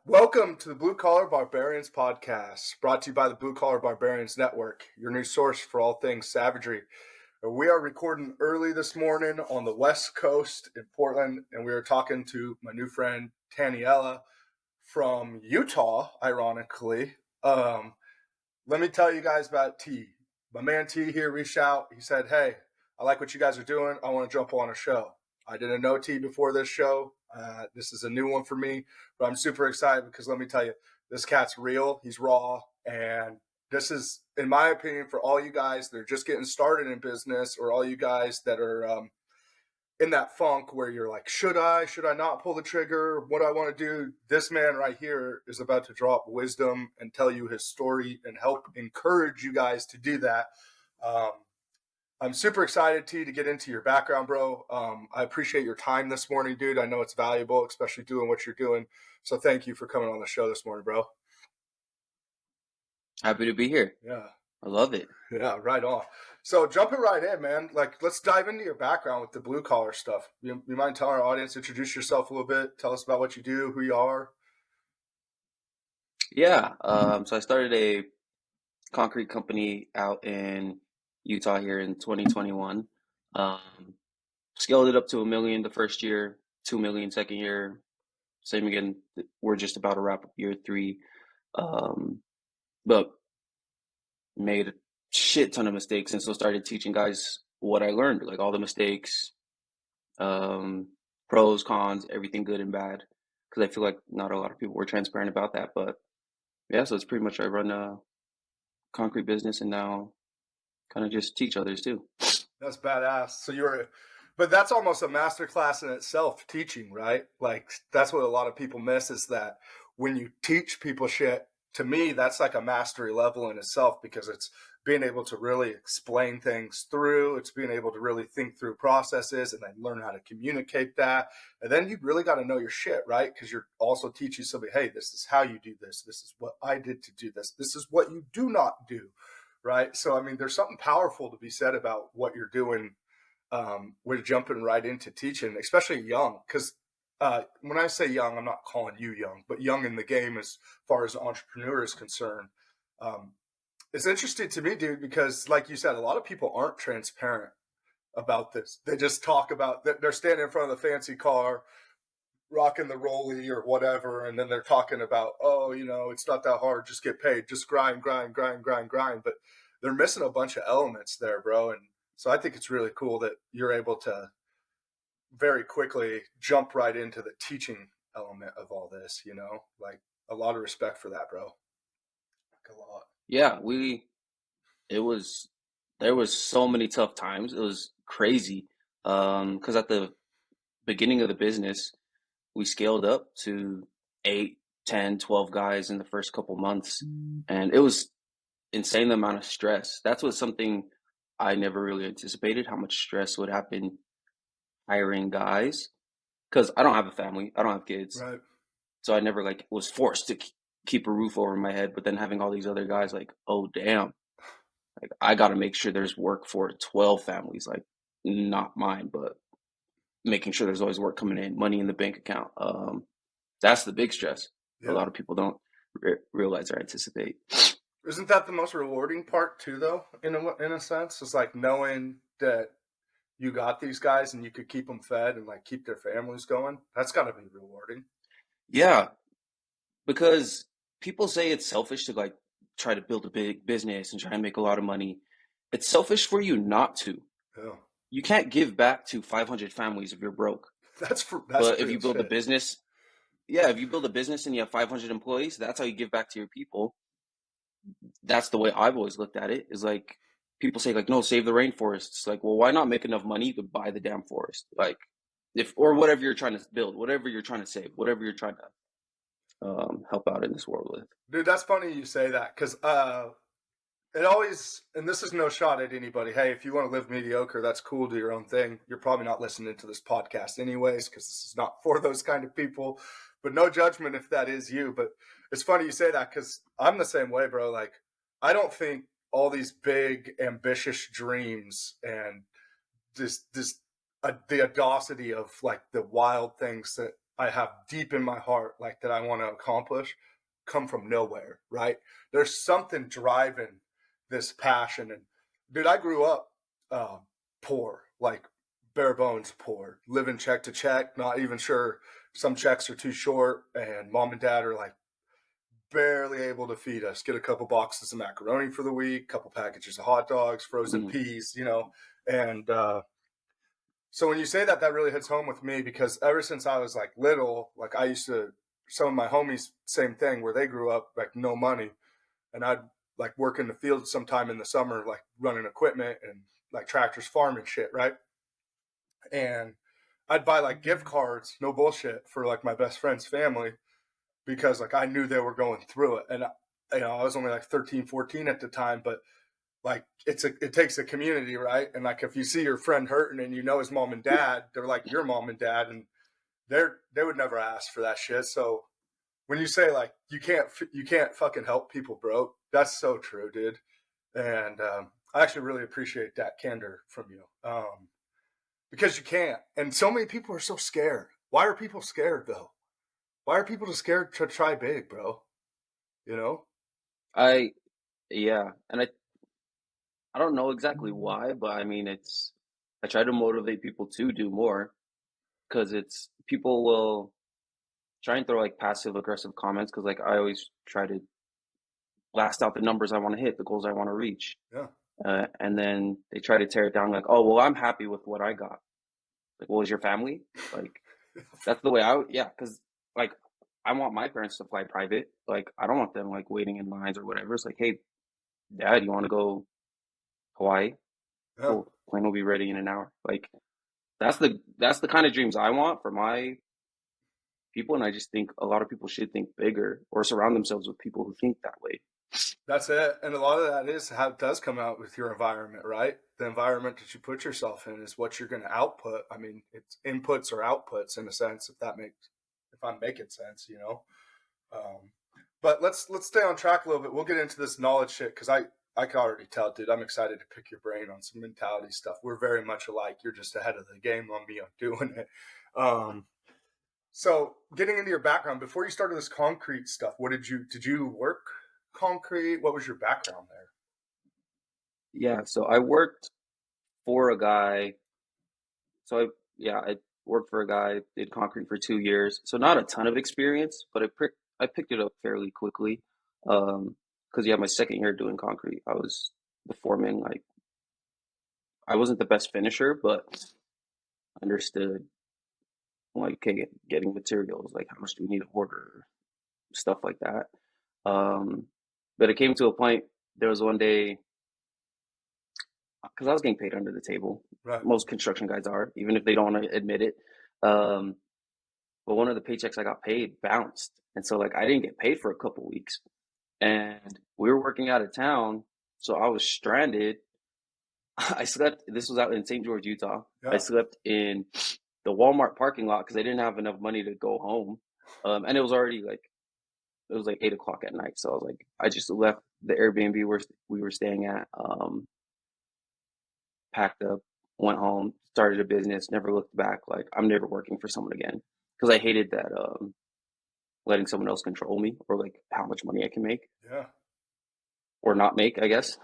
Welcome to the Blue Collar Barbarians podcast, brought to you by the Blue Collar Barbarians Network, your new source for all things savagery. We are recording early this morning on the West Coast in Portland, and we are talking to my new friend Taniela from Utah, ironically. Let me tell you guys about T. My man T here reached out. He said, "Hey, I like what you guys are doing. I want to jump on a show." I didn't know T before this show. This is a new one for me, but I'm super excited because let me tell you, this cat's real. He's raw. And this is, in my opinion, for all you guys that are just getting started in business, or all you guys that are in that funk where you're like, should I not pull the trigger? What do I want to do? This man right here is about to drop wisdom and tell you his story and help encourage you guys to do that. I'm super excited, T, to get into your background, bro. I appreciate your time this morning, dude. I know it's valuable, especially doing what you're doing. So thank you for coming on the show this morning, bro. Happy to be here. Yeah. I love it. Yeah, right on. So jumping right in, man, like let's dive into your background with the blue collar stuff. You mind telling our audience, introduce yourself a little bit, tell us about what you do, who you are? Yeah. So I started a concrete company out in Utah here in 2021. Um, Scaled it up to $1 million the first year, 2 million second year. Same again. We're just about to wrap up year 3. But made a shit ton of mistakes, and so started teaching guys what I learned, like all the mistakes, pros, cons, everything good and bad. Because I feel like not a lot of people were transparent about that, but yeah, so it's pretty much I run a concrete business and now kind of just teach others too. That's badass. So but that's almost a master class in itself, teaching, right? Like that's what a lot of people miss is that when you teach people shit, to me, that's like a mastery level in itself because it's being able to really explain things through. It's being able to really think through processes and then learn how to communicate that. And then you really got to know your shit, right? Because you're also teaching somebody, hey, this is how you do this. This is what I did to do this. This is what you do not do. Right. So, I mean, there's something powerful to be said about what you're doing. We're jumping right into teaching, especially young, because when I say young, I'm not calling you young, but young in the game as far as entrepreneur is concerned. It's interesting to me, dude, because like you said, a lot of people aren't transparent about this. They just talk about that they're standing in front of the fancy car, rocking the rollie or whatever, and then they're talking about, oh, it's not that hard, just get paid, just grind. But they're missing a bunch of elements there, bro. And so I think it's really cool that you're able to very quickly jump right into the teaching element of all this, like a lot of respect for that, bro. Like a lot. Yeah, there was so many tough times. It was crazy. Because at the beginning of the business, we scaled up to 8, 10, 12 guys in the first couple months. And it was insane amount of stress. That's what something I never really anticipated, how much stress would happen hiring guys. Because I don't have a family, I don't have kids. Right. So I never like was forced to keep a roof over my head. But then having all these other guys, like, oh damn, like I got to make sure there's work for 12 families, like not mine, but making sure there's always work coming in, money in the bank account. That's the big stress. Yeah. A lot of people don't realize or anticipate. Isn't that the most rewarding part too, though? In a sense, it's like knowing that you got these guys and you could keep them fed and like keep their families going. That's got to be rewarding. Yeah, because people say it's selfish to like try to build a big business and try and make a lot of money. It's selfish for you not to. Yeah. You can't give back to 500 families if you're broke. That's But if you real build a shit. business, yeah, if you build a business and you have 500 employees, that's how you give back to your people. That's the way I've always looked at it. Is like people say like, no, save the rainforest. It's like, well, why not make enough money you could buy the damn forest? Like, if or whatever you're trying to build, whatever you're trying to save, whatever you're trying to help out in this world with. Dude, that's funny you say that because it always, and this is no shot at anybody. Hey, if you want to live mediocre, that's cool. Do your own thing. You're probably not listening to this podcast anyways because this is not for those kind of people. But no judgment if that is you. But it's funny you say that because I'm the same way, bro. Like, I don't think all these big, ambitious dreams and the audacity of like the wild things that I have deep in my heart, like that I want to accomplish, come from nowhere, right? There's something driving this passion. And dude, I grew up uh, poor, like bare bones poor, living check to check, not even sure some checks are too short, and mom and dad are like barely able to feed us. Get a couple boxes of macaroni for the week, couple packages of hot dogs, frozen Mhm. peas, and so when you say that, that really hits home with me because ever since I was like little, like I used to, some of my homies, same thing, where they grew up like no money, and I'd like work in the field sometime in the summer, like running equipment and like tractors, farming shit, right? And I'd buy like gift cards, no bullshit, for like my best friend's family because like I knew they were going through it, and I was only like 13, 14 at the time, but like it takes a community, right? And like if you see your friend hurting and you know his mom and dad, they're like your mom and dad, and they would never ask for that shit. So when you say like you can't fucking help people broke, that's so true, dude. And I actually really appreciate that candor from you, because you can't. And so many people are so scared. Why are people scared though? Why are people just scared to try big, bro? You know? I Yeah, and I don't know exactly why, but I mean I try to motivate people to do more because it's people will try and throw like passive aggressive comments because like I always try to blast out the numbers I want to hit, the goals I want to reach, Yeah. and then they try to tear it down like, oh well, I'm happy with what I got. Like, well, is your family? Like, that's the way yeah, because like I want my parents to fly private. Like, I don't want them like waiting in lines or whatever. It's like, hey, dad, you want to go Hawaii? Yeah. Cool, plane will be ready in an hour. Like, that's the kind of dreams I want for my people, and I just think a lot of people should think bigger or surround themselves with people who think that way. That's it. And a lot of that is how it does come out with your environment, right? The environment that you put yourself in is what you're going to output. I mean, it's inputs or outputs in a sense, if I'm making sense, Um, but let's stay on track a little bit. We'll get into this knowledge shit because I can already tell, dude. I'm excited to pick your brain on some mentality stuff. We're very much alike. You're just ahead of the game on me on doing it. Um, so getting into your background before you started this concrete stuff, did you work concrete? What was your background there? Yeah, so I worked for a guy. So I worked for a guy, did concrete for 2 years. So not a ton of experience, but I picked it up fairly quickly. Because yeah, my second year doing concrete, I was the foreman. Like I wasn't the best finisher, but understood like okay, getting materials, like how much do we need to order, stuff like that. Um, but it came to a point. There was one day because I was getting paid under the table. Right. Most construction guys are, even if they don't want to admit it. Um, but one of the paychecks I got paid bounced, and so like I didn't get paid for a couple weeks, and we were working out of town, so I was stranded. I slept. This was out in St. George, Utah. I Yeah. slept in the Walmart parking lot because I didn't have enough money to go home, and it was already like it was like 8 o'clock at night. So I was like, I just left the Airbnb where we were staying at, packed up, went home, started a business, never looked back. Like I'm never working for someone again because I hated that letting someone else control me or like how much money I can make Yeah. or not make, I guess.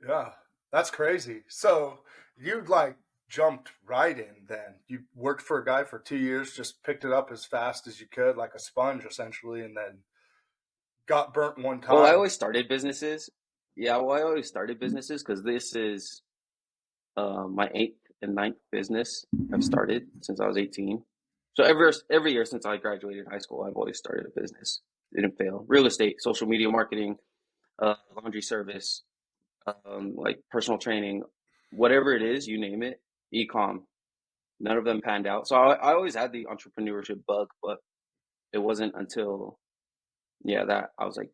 Yeah. That's crazy. So you like jumped right in then. You worked for a guy for 2 years, just picked it up as fast as you could, like a sponge essentially, and then got burnt one Well, I time. always started businesses. Yeah, well, I always started businesses because this is my eighth and ninth business I've started since I was 18. So every year since I graduated high school, I've always started a business. Didn't fail. Real estate, social media marketing, laundry service, like personal training, whatever it is, you name it, e-com. None of them panned out. So I always had the entrepreneurship bug, but it wasn't until yeah that I was like,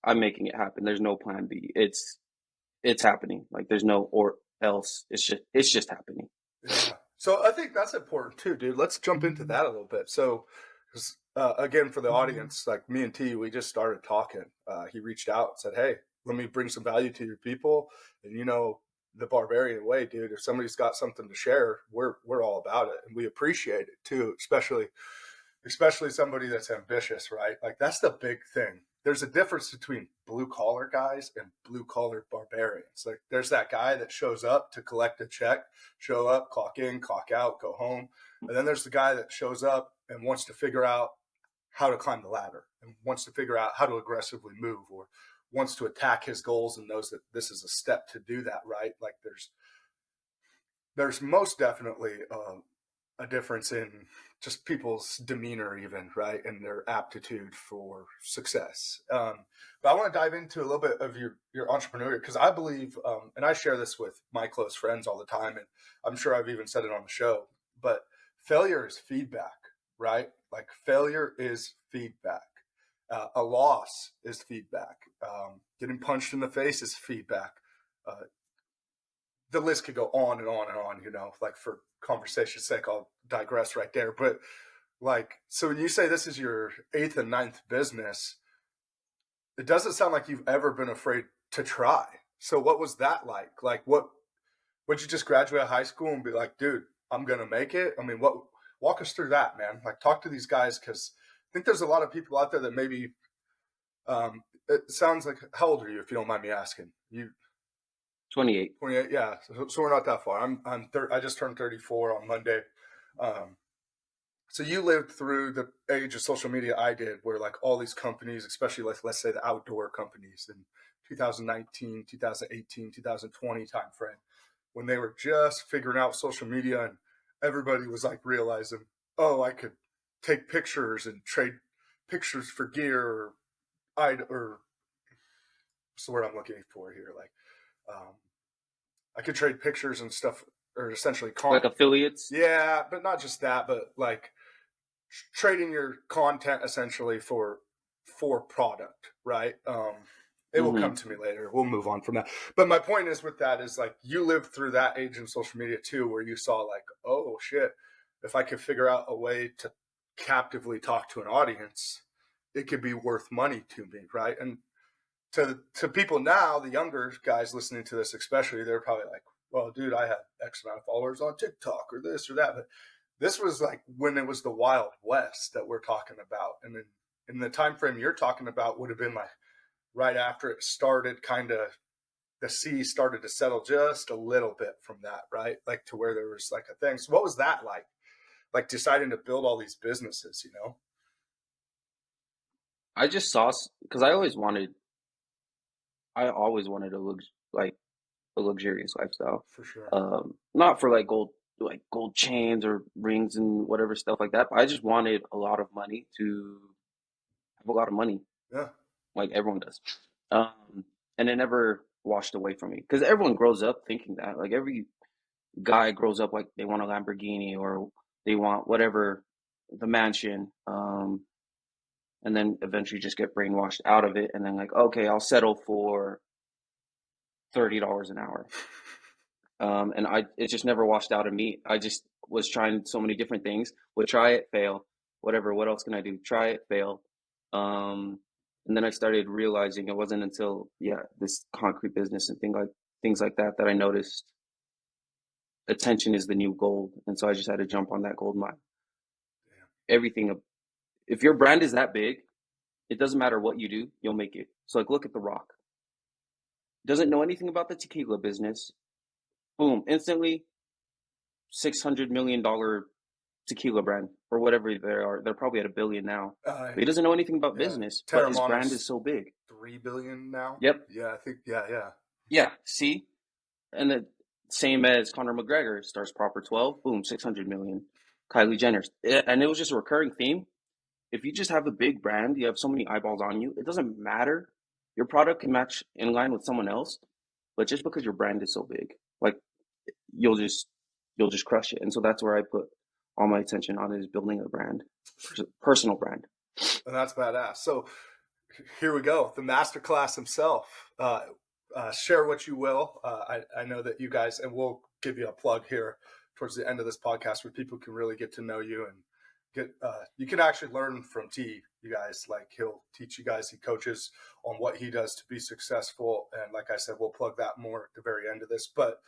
I'm making it happen. There's no plan B. It's happening. Like there's no or else. It's just happening. Yeah. So I think that's important too, dude. Let's jump into that a little bit. So, 'cause, again, for the audience, like me and T, we just started talking. He reached out and said, "Hey, let me bring some value to your people." And the barbarian way, dude. If somebody's got something to share, we're all about it, and we appreciate it too. especially somebody that's ambitious, right? Like that's the big thing. There's a difference between blue collar guys and blue collar barbarians. Like there's that guy that shows up to collect a check, show up, clock in, clock out, go home. And then there's the guy that shows up and wants to figure out how to climb the ladder and wants to figure out how to aggressively move or wants to attack his goals and knows that this is a step to do that, right? Like there's most definitely a difference in just people's demeanor, even, right, and their aptitude for success. But I want to dive into a little bit of your entrepreneur, because I believe, and I share this with my close friends all the time, and I'm sure I've even said it on the show, but failure is feedback, right? Like failure is feedback. A loss is feedback. Getting punched in the face is feedback. Uh, the list could go on and on and on, like for conversation's sake, I'll digress right there. But like, so when you say this is your 8th and 9th business, it doesn't sound like you've ever been afraid to try. So what was that like? Like would you just graduate high school and be like, dude, I'm going to make it? I mean, walk us through that, man. Like talk to these guys. Cause I think there's a lot of people out there that maybe, it sounds like, how old are you, if you don't mind me asking? You 28. 28, yeah. So we're not that far. I just turned 34 on Monday. So you lived through the age of social media I did, where like all these companies, especially like let's say the outdoor companies in 2019, 2018, 2020 timeframe, when they were just figuring out social media and everybody was like realizing, oh, I could take pictures and trade pictures for gear or what's the word I'm looking for here? Like, I could trade pictures and stuff, or essentially Like affiliates. yeah, but not just that, but like trading your content essentially for product, right? It will Mm-hmm. come to me later. We'll move on from that. But my point is with that is like you lived through that age in social media too, where you saw like, oh shit, if I could figure out a way to captively talk to an audience, it could be worth money to me, right? And to people now, the younger guys listening to this especially, they're probably like, well, dude, I have X amount of followers on TikTok or this or that. But this was like when it was the Wild West that we're talking about. And then in the time frame you're talking about would have been like right after it started, kind of the sea started to settle just a little bit from that, right? Like to where there was like a thing. So what was that like? Like deciding to build all these businesses, I just saw because I always wanted a like a luxurious lifestyle. For sure. Not for like gold chains or rings and whatever stuff like that. But I just wanted a lot of money to have a lot of money, Yeah. like everyone does. And it never washed away from me because everyone grows up thinking that. Like every guy grows up like they want a Lamborghini or they want whatever the mansion. And then eventually just get brainwashed out of it, and then like, okay, I'll settle for $30 an hour. And it just never washed out of me. I just was trying so many different things. Would try it, fail, whatever. What else can I do? Try it, fail. Um, and then I started realizing it wasn't until this concrete business and things like that that I noticed attention is the new gold, and so I just had to jump on that gold mine. Everything, if your brand is that big, it doesn't matter what you do, you'll make it. So like, look at The Rock. Doesn't know anything about the tequila business. Boom, instantly $600 million tequila brand or whatever they are. They're probably at a billion now. But he doesn't know anything about Yeah. business, but his brand Terramana's is so big. 3 billion now. Yep. Yeah, I think. Yeah. Yeah. See? And the same as Conor McGregor starts proper 12, boom, 600 million. Kylie Jenner. And it was just a recurring theme. If you just have a big brand, you have so many eyeballs on you, it doesn't matter. Your product can match in line with someone else, but just because your brand is so big, like you'll just crush it. And so that's where I put all my attention on is building a brand, personal brand. And that's badass. So here we go. The masterclass himself. Share what you will. I know that you guys, and we'll give you a plug here towards the end of this podcast where people can really get to know you and get, you can actually learn from T, you guys. Like he'll teach you guys, he coaches on what he does to be successful. And like I said, we'll plug that more at the very end of this. But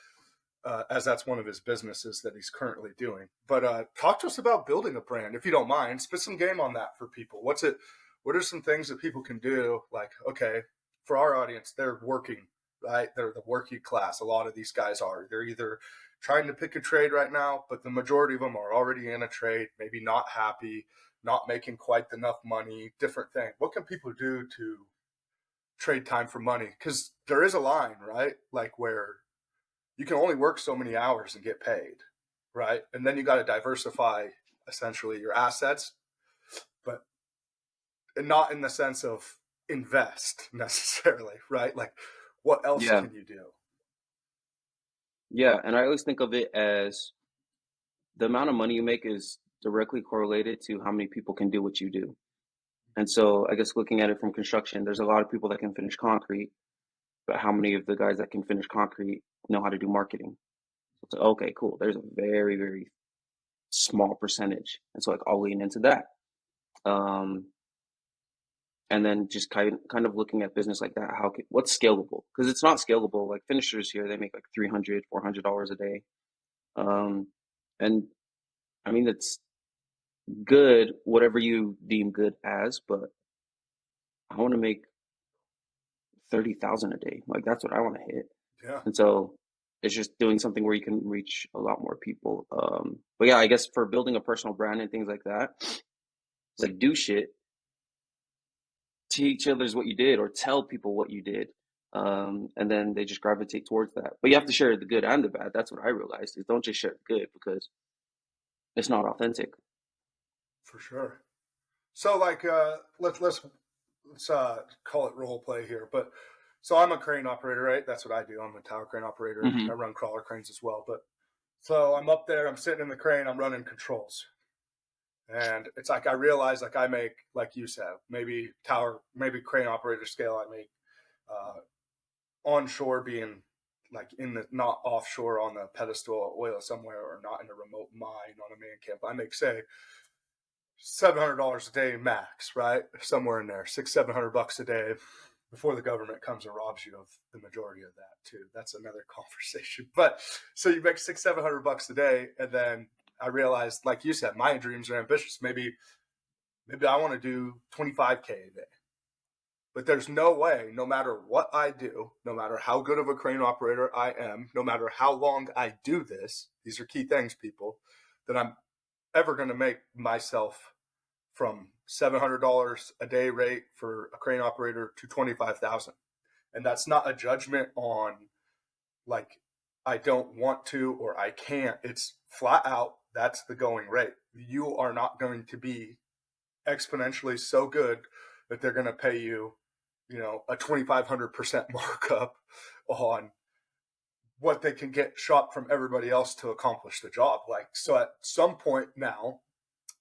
as that's one of his businesses that he's currently doing. But talk to us about building a brand, if you don't mind. Spit some game on that for people. What's it? What are some things that people can do? Like, okay, for our audience, they're working, right? They're the working class. A lot of these guys are. They're either trying to pick a trade right now, but the majority of them are already in a trade, maybe not happy, not making quite enough money, different thing. What can people do to trade time for money? Because there is a line, right? Like where you can only work so many hours and get paid, right? And then you got to diversify essentially your assets, but not in the sense of invest necessarily, right? Like what else Yeah. can you do? Yeah. And I always think of it as the amount of money you make is directly correlated to how many people can do what you do. And so I guess looking at it from construction, there's a lot of people that can finish concrete, but how many of the guys that can finish concrete know how to do marketing? So, okay, cool. There's a very, very small percentage. And so like I'll lean into that. Um, and then just kind of looking at business like that, what's scalable? Because it's not scalable. Like finishers here, they make like $300, $400 a day. Um, and I mean, it's good, whatever you deem good as, but I want to make 30,000 a day. Like that's what I want to hit. Yeah, And so it's just doing something where you can reach a lot more people. But yeah, I guess for building a personal brand and things like that, it's like do shit, teach others what you did or tell people what you did. And then they just gravitate towards that. But you have to share the good and the bad. That's what I realized is don't just share the good because it's not authentic. for sure. So like let's call it role play here. But so I'm a crane operator, right? That's what I do. I'm a tower crane operator. I Hmm. run crawler cranes as well. But so I'm up there, I'm sitting in the crane, I'm running controls. And it's like I realize like I make, like you said, maybe crane operator scale, I make onshore being like in the not offshore on the pedestal oil somewhere or not in a remote mine on a man camp. I make say $700 a day max, right? Somewhere in there, $600-700 a day before the government comes and robs you of the majority of that too. That's another conversation. But so you make $600-700 a day, and then I realized, like you said, my dreams are ambitious. Maybe I want to do 25K a day. But there's no way, no matter what I do, no matter how good of a crane operator I am, no matter how long I do this, these are key things, people, that I'm ever going to make myself from $700 a day rate for a crane operator to 25,000. And that's not a judgment on like I don't want to or I can't. It's flat out that's the going rate. You are not going to be exponentially so good that they're going to pay you, a 2,500% markup on what they can get shot from everybody else to accomplish the job. Like, so at some point now,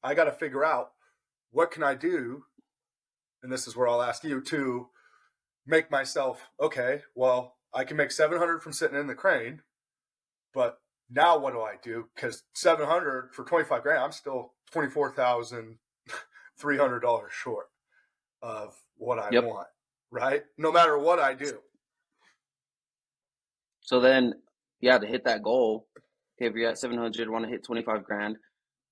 I got to figure out what can I do, and this is where I'll ask you to make myself okay. Well, I can make 700 from sitting in the crane, but now what do I do? Because 700 for 25 grand, I'm still $24,300 short of what I Yep. want, right? No matter what I do. So then, yeah, to hit that goal, okay, if you're at 700, want to hit 25 grand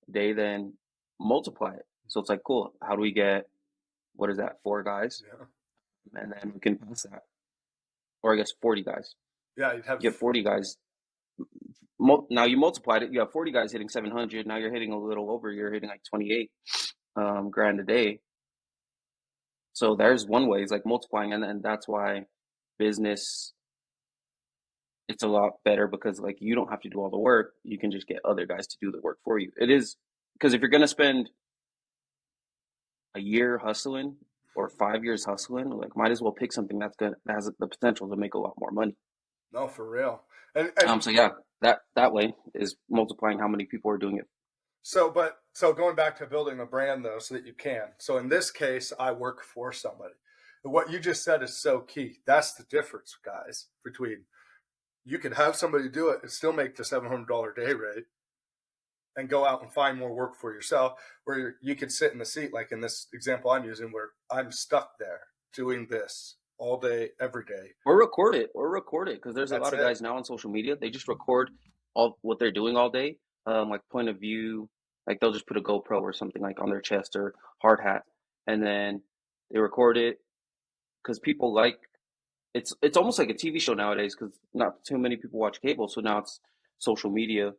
a day, then multiply it. So it's like, cool. How do we get, what is that, 4 guys? Yeah, And then we can pass that. Or I guess 40 guys. yeah, you'd have You get 40 guys. Now you multiplied it. You have 40 guys hitting 700. Now you're hitting a little over. You're hitting like 28 grand a day. So there's one way. It's like multiplying, and that's why business it's a lot better because like you don't have to do all the work. You can just get other guys to do the work for you. It is because if you're gonna spend a year hustling or 5 years hustling, like might as well pick something that has the potential to make a lot more money. no, for real. And So yeah, that way is multiplying how many people are doing it. so going back to building a brand though, so that you can. So in this case, I work for somebody. What you just said is so key. That's the difference, guys, between you could have somebody do it and still make the $700 day rate and go out and find more work for yourself, where you could sit in the seat, like in this example I'm using, where I'm stuck there doing this all day, every day. Or record it, because there's a That's lot of it. guys now on social media. They just record all what they're doing all day, like point of view. Like they'll just put a GoPro or something like on their chest or hard hat, and then they record it because people like it's almost like a TV show nowadays because not too many people watch cable, so now it's social media.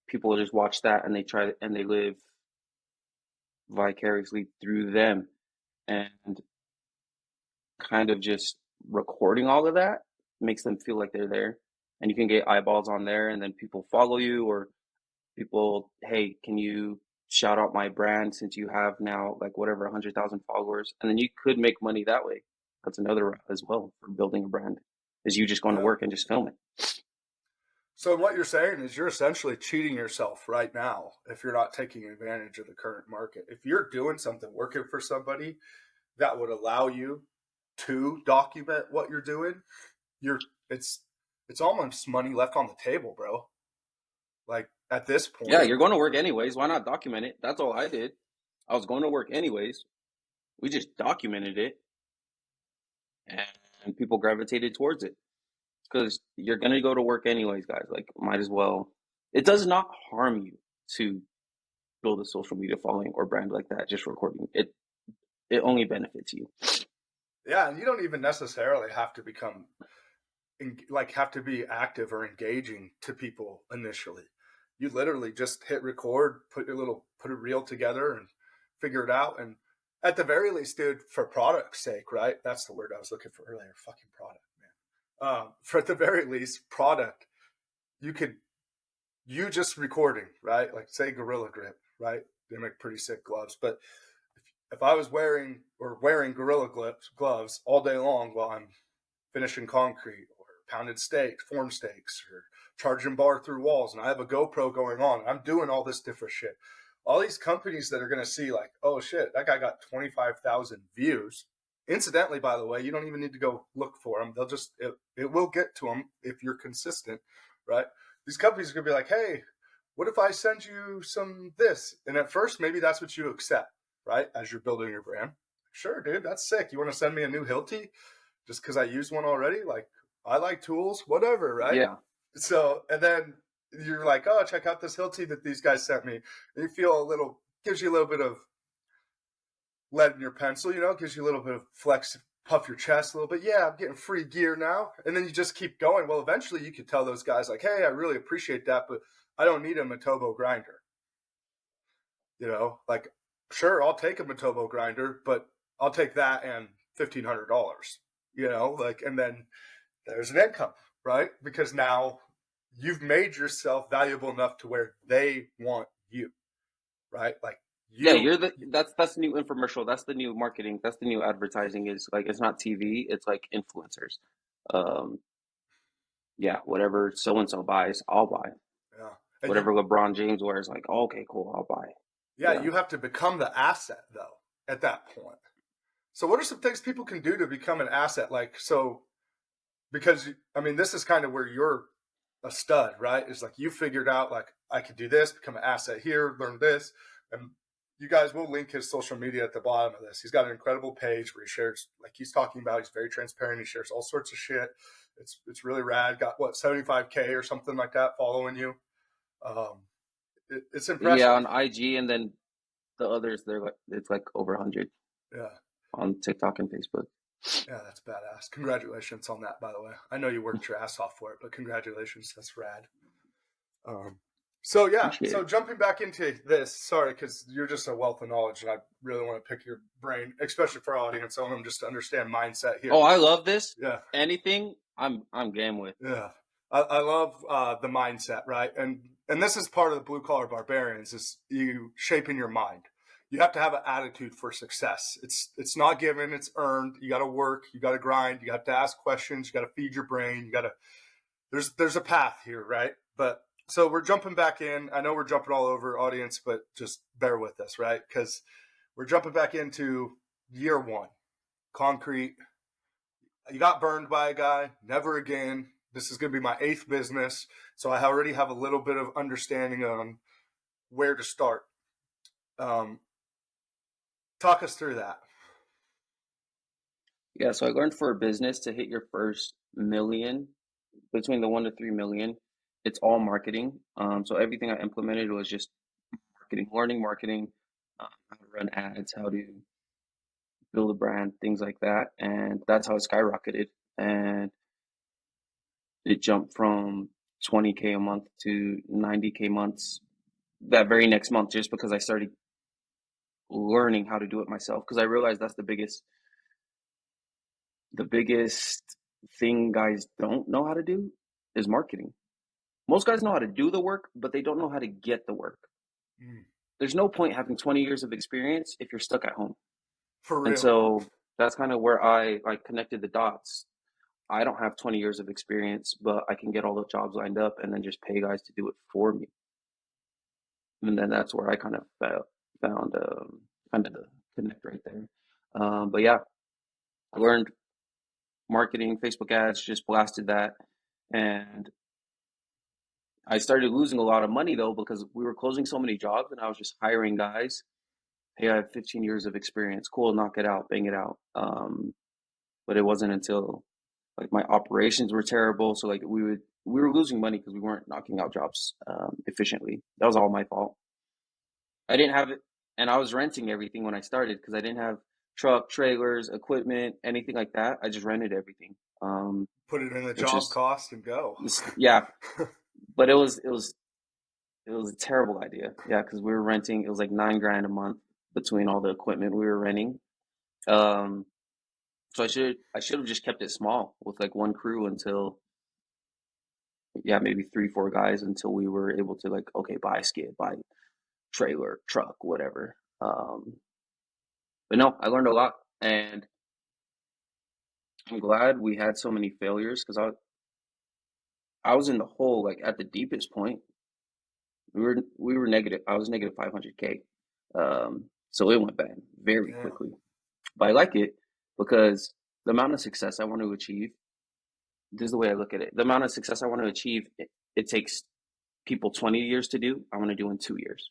People just watch that and they try and they live vicariously through them, and kind of just recording all of that makes them feel like they're there, and you can get eyeballs on there, and then people follow you, or people, hey, can you shout out my brand since you have now like whatever 100,000 followers, and then you could make money that way. That's another route as well for building a brand, is you just going to Yeah. work and just film it. So what you're saying is you're essentially cheating yourself right now if you're not taking advantage of the current market. If you're doing something, working for somebody that would allow you to document what you're doing, you're it's almost money left on the table, bro. Like at this Yeah, point, you're going to work anyways. Why not document it? That's all I did. I was going to work anyways. We just documented it, and people gravitated towards it because you're going to go to work anyways, guys. Like, might as well. It does not harm you to build a social media following or brand like that. Just recording it, it only benefits you. yeah, and you don't even necessarily have to become like have to be active or engaging to people initially. You literally just hit record, put a reel together and figure it out. And at the very least, dude, for product's sake, right? That's the word I was looking for earlier. Fucking product, man. For at the very least, product, you could you just recording, right? Like say Gorilla Grip, right? They make pretty sick gloves. But if I was wearing Gorilla gloves all day long while I'm finishing concrete or pounded steaks, form steaks, or charging bar through walls, and I have a GoPro going on, and I'm doing all this different shit. All these companies that are going to see like, oh shit, that guy got 25,000 views. Incidentally, by the way, you don't even need to go look for them. It will get to them if you're consistent, right? These companies are going to be like, hey, what if I send you some this? And at first, maybe that's what you accept, right? As you're building your brand. Sure, dude, that's sick. You want to send me a new Hilti? Just because I use one already. Like, I like tools, whatever, right? Yeah. So, and then you're like, oh, check out this Hilti that these guys sent me. And you feel gives you a little bit of lead in your pencil, gives you a little bit of flex, puff your chest a little bit. Yeah, I'm getting free gear now. And then you just keep going. Well, eventually you could tell those guys, like, hey, I really appreciate that, but I don't need a Matobo grinder. Like, sure, I'll take a Matobo grinder, but I'll take that and $1,500, like, and then there's an income, right? Because now you've made yourself valuable enough to where they want you, right? Like Yeah, you, that's the new infomercial. That's the new marketing. That's the new advertising. Is like it's not TV. It's like influencers. Um, yeah, whatever so and so buys, I'll buy. yeah, and Whatever LeBron James wears, like, oh, okay, cool, I'll buy. Yeah. you have to become the asset though at that point. So what are some things people can do to become an asset? Like, so, because I mean, this is kind of where you're a stud, right? It's like you figured out like I could do this, become an asset here, learn this, and you guys will link his social media at the bottom of this. He's got an incredible page where he shares, like he's talking about, he's very transparent. He shares all sorts of shit. It's really rad. Got what 75K or something like that following you. Um, it's Yeah, impressive. on IG, and then the others, they're like it's like over 100 Yeah, on TikTok and Facebook. yeah, that's badass. Congratulations on that, by the way. I know you worked your ass off for it, but congratulations. That's rad. Um, so yeah, Appreciate so it. jumping back into this, sorry, because you're just a wealth of knowledge, and I really want to pick your brain, especially for our audience. I want them just to understand mindset here. Oh, I love this. Yeah, Anything, I'm game with. yeah. I love the mindset, right? And this is part of the blue collar barbarians is you shaping your mind. You have to have an attitude for success. It's not given, it's earned. You got to work, you got to grind, you got to ask questions, you got to feed your brain, you got to there's a path here, right? But so we're jumping back in. I know we're jumping all over audience, but just bear with us, right? Because we're jumping back into year one. Concrete. You got burned by a guy. Never again. This is going to be my eighth business. So I already have a little bit of understanding on where to start. Um, Talk us through that. Yeah, so I learned for a business to hit your first million, between the 1 to 3 million, it's all marketing. So everything I implemented was just marketing, learning marketing, how to run ads, how to build a brand, things like that. And that's how it skyrocketed. And it jumped from 20K a month to 90K months that very next month, just because I started learning how to do it myself. Because I realized that's the biggest thing guys don't know how to do is marketing. Most guys know how to do the work, but they don't know how to get the work. Mm, There's no point having 20 years of experience if you're stuck at home. for And real. so that's kind of where I like connected the dots. I don't have 20 years of experience, but I can get all the jobs lined up and then just pay guys to do it for me. And then that's where I kind of found kind of the connect right there. But yeah, I learned marketing, Facebook ads, just blasted that. And I started losing a lot of money though because we were closing so many jobs and I was just hiring guys. Hey, I have 15 years of experience. Cool, knock it out, bang it out. But it wasn't until like my operations were terrible, so like we were losing money because we weren't knocking out jobs efficiently. That was all my fault. I didn't have it, and I was renting everything when I started because I didn't have truck, trailers, equipment, anything like that. I just rented everything, Put it in the which job is cost and go. yeah. But it was a terrible idea. Yeah, because we were renting. It was like 9 grand a month between all the equipment we were renting. Um, so I should have just kept it small with like one crew until, yeah, maybe 3 4 guys until we were able to like, okay, buy a skid, buy trailer, truck, whatever. But no, I learned a lot, and I'm glad we had so many failures because I was in the hole like at the deepest point. We were negative. I was negative 500K. So it went bad very Damn. quickly. But I like it because the amount of success I want to achieve, this is the way I look at it. The amount of success I want to achieve, it takes people 20 years to do. I want to do in 2 years.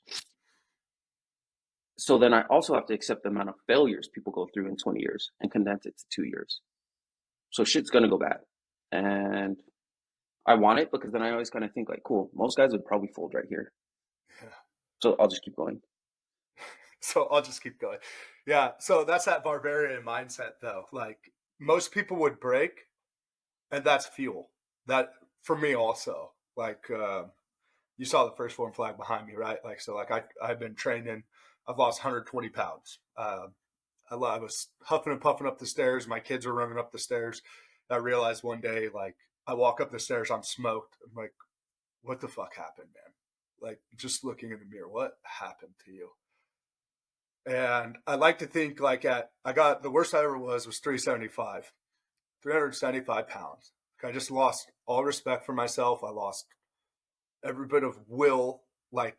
So then I also have to accept the amount of failures people go through in 20 years and condense it to 2 years. So shit's gonna go bad. And I want it because then I always kind of think like, cool, most guys would probably fold right here. Yeah. So I'll just keep going. So I'll just keep going. Yeah. So that's that barbarian mindset, though. Like most people would break, and that's fuel. That for me also. Like you saw the first form flag behind me, right? Like so, like I've been training. I've lost 120 pounds. I was huffing and puffing up the stairs. My kids were running up the stairs. I realized one day, like I walk up the stairs, I'm smoked. I'm like, what the fuck happened, man? Like just looking in the mirror, what happened to you? And I like to think like I got the worst I ever was 375, 375 pounds. I just lost all respect for myself. I lost every bit of will. Like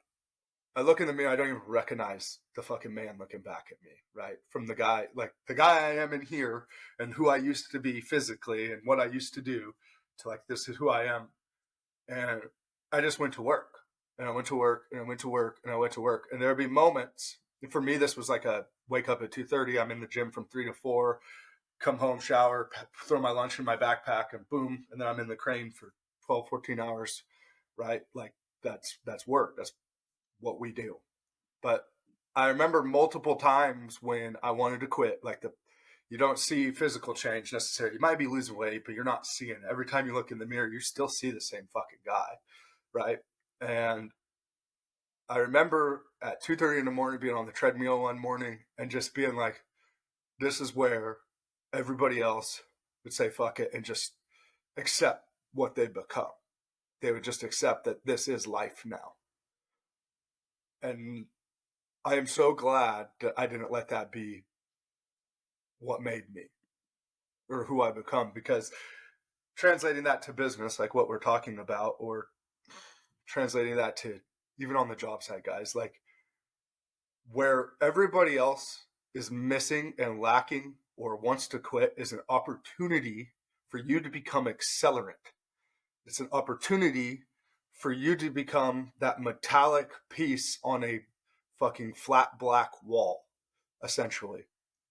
I look in the mirror, I don't even recognize the fucking man looking back at me, right? From the guy, like the guy I am in here and who I used to be physically and what I used to do to like, this is who I am. And I just went to work and I went to work and I went to work and I went to work. And there'd be moments. For me, this was like a wake up at 2:30. I'm in the gym from 3 to 4, come home, shower, throw my lunch in my backpack and boom. And then I'm in the crane for 12, 14 hours, right? Like that's work. That's what we do. But I remember multiple times when I wanted to quit, like you don't see physical change necessarily. You might be losing weight, but you're not seeing it. Every time you look in the mirror, you still see the same fucking guy, right? And I remember at 2:30 in the morning being on the treadmill one morning and just being like, this is where everybody else would say fuck it and just accept what they become. They would just accept that this is life now. And I am so glad that I didn't let that be what made me or who I become, because translating that to business, like what we're talking about, or translating that to even on the job site, guys, like where everybody else is missing and lacking or wants to quit is an opportunity for you to become accelerant. It's an opportunity for you to become that metallic piece on a fucking flat black wall, essentially.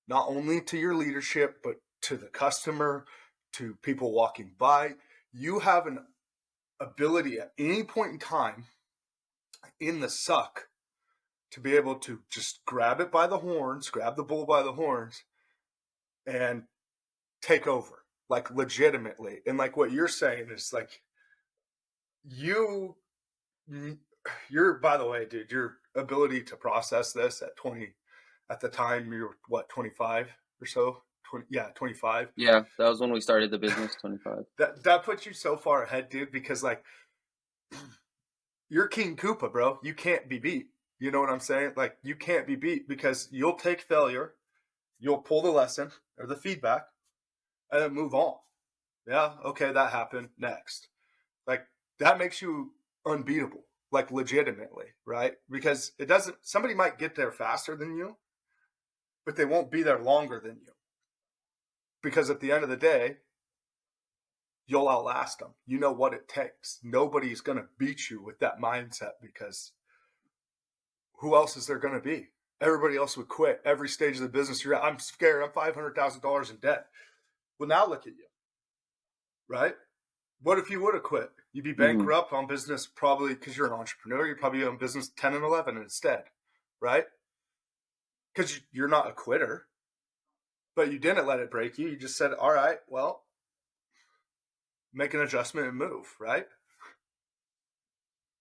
Not only to your leadership, but to the customer, to people walking by. You have an ability at any point in time in the suck to be able to just grab it by the horns, grab the bull by the horns, and take over, like legitimately. And like what you're saying is like you, you're, by the way, dude, your ability to process this at 20, at the time you're what, 25 or so? 20, yeah, 25. Yeah, that was when we started the business, 25. That puts you so far ahead, dude, because like you're King Koopa, bro. You can't be beat. You know what I'm saying? Like you can't be beat because you'll take failure, you'll pull the lesson or the feedback, and then move on. Yeah, okay, that happened. Next. Like that makes you unbeatable, like legitimately, right? Because it doesn't, somebody might get there faster than you, but they won't be there longer than you. Because at the end of the day, you'll outlast them. You know what it takes. Nobody's going to beat you with that mindset because who else is there going to be? Everybody else would quit every stage of the business you're at. I'm scared. I'm $500,000 in debt. Well, now look at you, right? What if you would have quit? You'd be Hmm. bankrupt on business probably because you're an entrepreneur. You're probably on business 10 and 11 instead, right? Because you're not a quitter, but you didn't let it break you. You just said, all right, well, make an adjustment and move, right?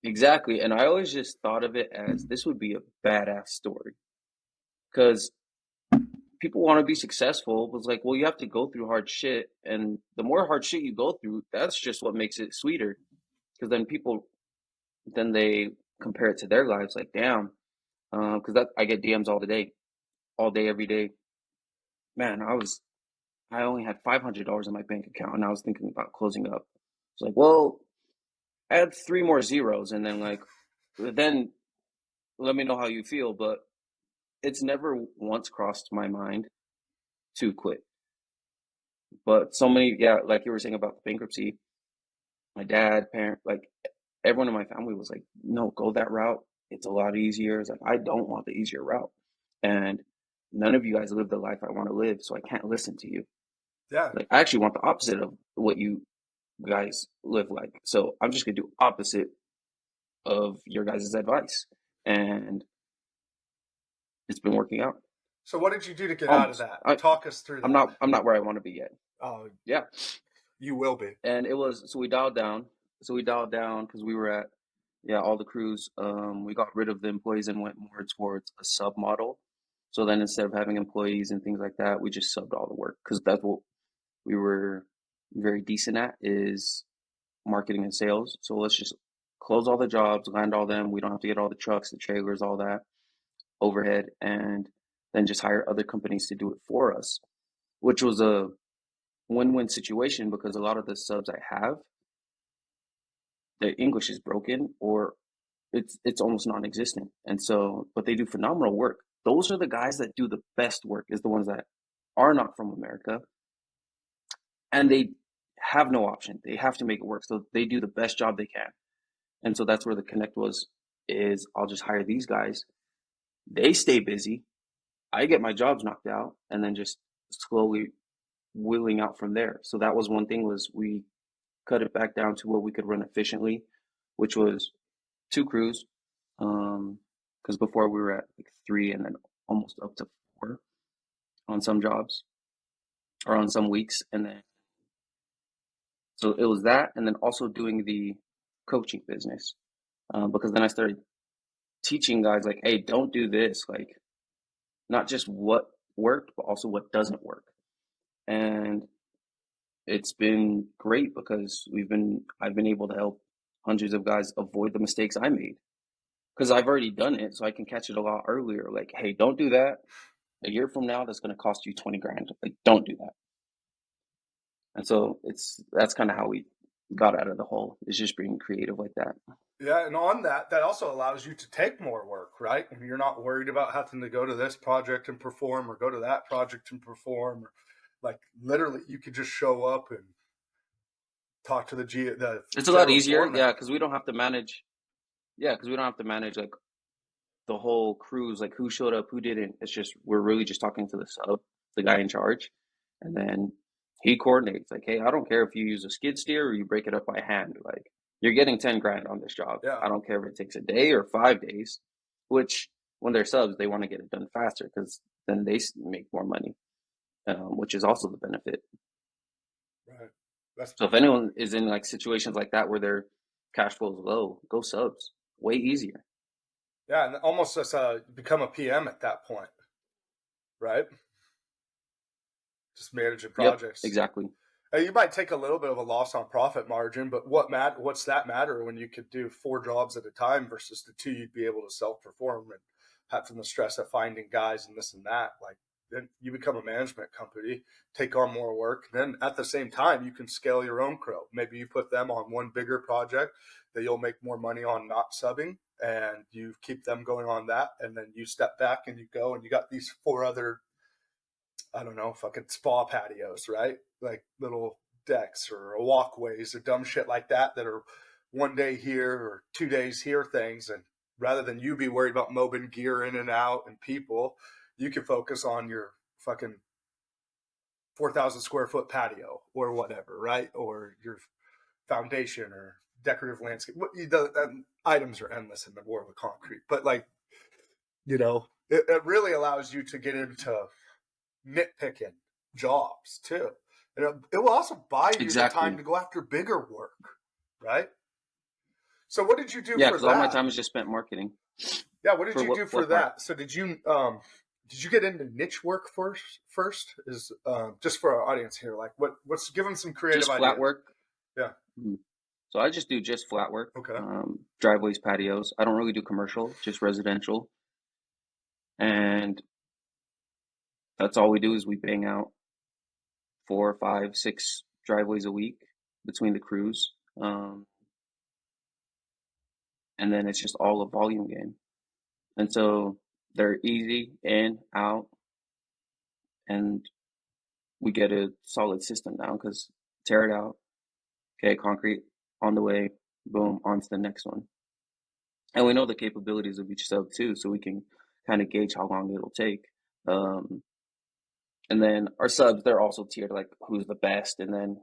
Exactly. And I always just thought of it as this would be a badass story because people want to be successful. It was like, well, you have to go through hard shit. And the more hard shit you go through, that's just what makes it sweeter. Because then people, then they compare it to their lives like, damn. Because that I get DMs all day, every day. Man, I only had $500 in my bank account and I was thinking about closing up. It's like, well, add three more zeros and then like, then let me know how you feel. But it's never once crossed my mind to quit. But so many, yeah, like you were saying about the bankruptcy, my dad, parent, like everyone in my family was like, no, go that route. It's a lot easier. It's like, I don't want the easier route. And none of you guys live the life I want to live, so I can't listen to you. Yeah. Like, I actually want the opposite of what you guys live like. So I'm just gonna do opposite of your guys' advice. And it's been working out So what did you do to get out of almost. that? Talk us through I'm that. not where I want to be yet. Oh, Yeah. you will be. And it was so we dialed down. So we dialed down because we were at yeah, all the crews. We got rid of the employees and went more towards a sub model. So then instead of having employees and things like that, we just subbed all the work because that's what we were very decent at is marketing and sales. So let's just close all the jobs, land all them. We don't have to get all the trucks, the trailers, all that overhead, and then just hire other companies to do it for us, which was a win-win situation because a lot of the subs I have, their English is broken or it's almost non-existent. And so, but they do phenomenal work. Those are the guys that do the best work, is the ones that are not from America and they have no option. They have to make it work. So they do the best job they can. And so that's where the connect was is I'll just hire these guys. They stay busy. I get my jobs knocked out and then just slowly wheeling out from there. So that was one thing was we cut it back down to what we could run efficiently, which was two crews. Because before we were at like three and then almost up to four on some jobs or on some weeks. And then so it was that, and then also doing the coaching business. Because then I started teaching guys like, hey, don't do this, like not just what worked, but also what doesn't work. And it's been great because I've been able to help hundreds of guys avoid the mistakes I made because I've already done it, so I can catch it a lot earlier. Like, hey, don't do that. A year from now, that's going to cost you 20 grand. Like, don't do that. And so that's kind of how we got out of the hole. Is just being creative like that. Yeah, and on that, that also allows you to take more work, right? And you're not worried about having to go to this project and perform or go to that project and perform. Or like literally, you could just show up and talk to the It's a lot general easier, foreman. yeah, because we don't have to manage. Yeah, because we don't have to manage like the whole cruise, like who showed up, who didn't. It's just we're really just talking to the sub, the guy in charge, And then he coordinates like, hey, I don't care if you use a skid steer or you break it up by hand. Like, you're getting 10 grand on this job. Yeah. I don't care if it takes a day or 5 days, which when they're subs, they want to get it done faster because then they make more money, which is also the benefit. Right. That's So if anyone is in like situations like that where their cash flow is low, go subs. Way easier. yeah, and almost as become a PM at that point, right? Just managing Yep, projects. exactly. You might take a little bit of a loss on profit margin, but what's that matter when you could do 4 jobs at a time versus the 2 you'd be able to self-perform and have from the stress of finding guys and this and that. Like, then you become a management company, take on more work. Then at the same time, you can scale your own crew. Maybe you put them on one bigger project that you'll make more money on not subbing, and you keep them going on that. And then you step back and you go and you got these 4 other, I don't know, fucking spa patios, right? Like little decks or walkways or dumb shit like that are one day here or 2 days here things. And rather than you be worried about mobbing gear in and out and people, you can focus on your fucking 4,000 square foot patio or whatever, right? Or your foundation or decorative landscape. Items are endless in the world of concrete, but like, it really allows you to get into nitpicking jobs too. And it will also buy you the time Exactly. to go after bigger work, right? So what did you do Yeah, for because all my that? time is just spent marketing. Yeah, what did For you do for what part? that? So did you get into niche work first? Is just for our audience here, like what's give them some creative Just flat ideas. work. Yeah. Mhm. So I just do just flat work, Okay. driveways, patios. I don't really do commercial, just residential. And that's all we do is we bang out 4, 5, 6 driveways a week between the crews. And then it's just all a volume game. And so they're easy in, out, and we get a solid system now because tear it out. Okay, concrete on the way, boom, on to the next one. And we know the capabilities of each sub too, so we can kind of gauge how long it'll take. Um, and then our subs, they're also tiered like who's the best, and then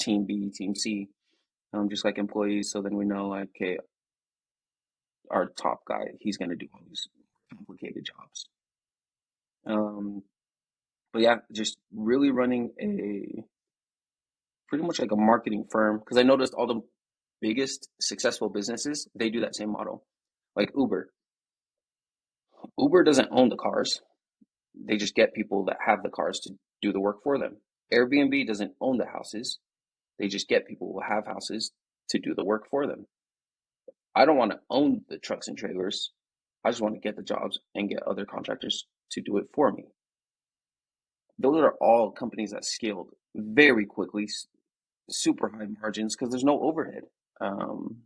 team B, team C, just like employees. So then we know like, okay, our top guy, he's gonna do all these complicated jobs. Um, but yeah, just really running a pretty much like a marketing firm because I noticed all the biggest successful businesses they do that same model, like Uber. Uber doesn't own the cars; they just get people that have the cars to do the work for them. Airbnb doesn't own the houses; they just get people who have houses to do the work for them. I don't want to own the trucks and trailers. I just want to get the jobs and get other contractors to do it for me. Those are all companies that scaled very quickly, super high margins because there's no overhead. Um,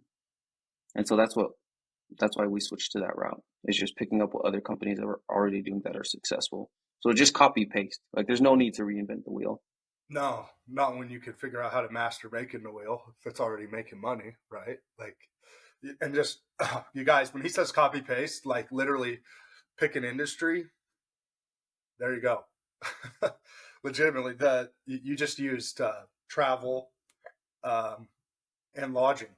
and so that's why we switched to that route. It's just picking up what other companies are already doing that are successful. So just copy paste. Like there's no need to reinvent the wheel. No, not when you can figure out how to master making the wheel if it's already making money, right? Like, and just you guys, when he says copy paste, like literally pick an industry. There you go. Legitimately, you just used travel um, and lodging.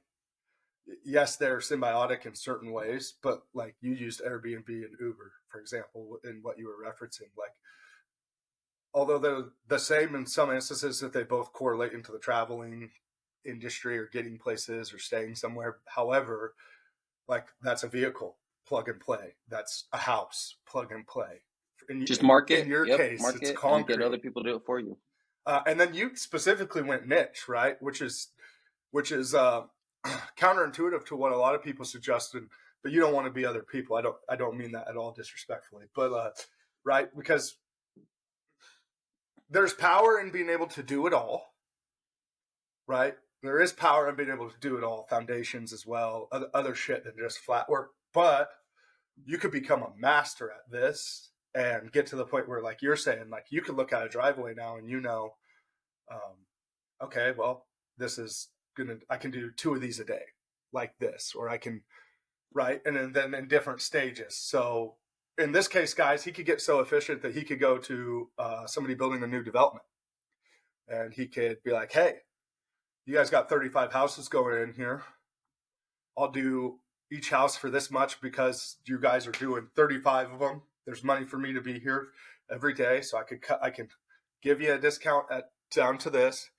Yes, they're symbiotic in certain ways, but like you used Airbnb and Uber, for example, in what you were referencing. Like, although they're the same in some instances, that they both correlate into the traveling industry or getting places or staying somewhere. However, like that's a vehicle, plug and play. That's a house, plug and play. Just In market, your yep, case, it's market, and get other concrete. people to do it for you. And then you specifically went niche, right? Which is counterintuitive to what a lot of people suggested. But you don't want to be other people. I don't mean that at all disrespectfully. But right, because there's power in being able to do it all. Right, there is power in being able to do it all. Foundations as well, other shit than just flat work. But you could become a master at this and get to the point where, like you're saying, like you could look at a driveway now and um, okay, well, this is I can do 2 of these a day, like this, or I can, right, and then in different stages. So in this case, guys, he could get so efficient that he could go to somebody building a new development, and he could be like, "Hey, you guys got 35 houses going in here. I'll do each house for this much because you guys are doing 35 of them. There's money for me to be here every day, so I can give you a discount at down to this,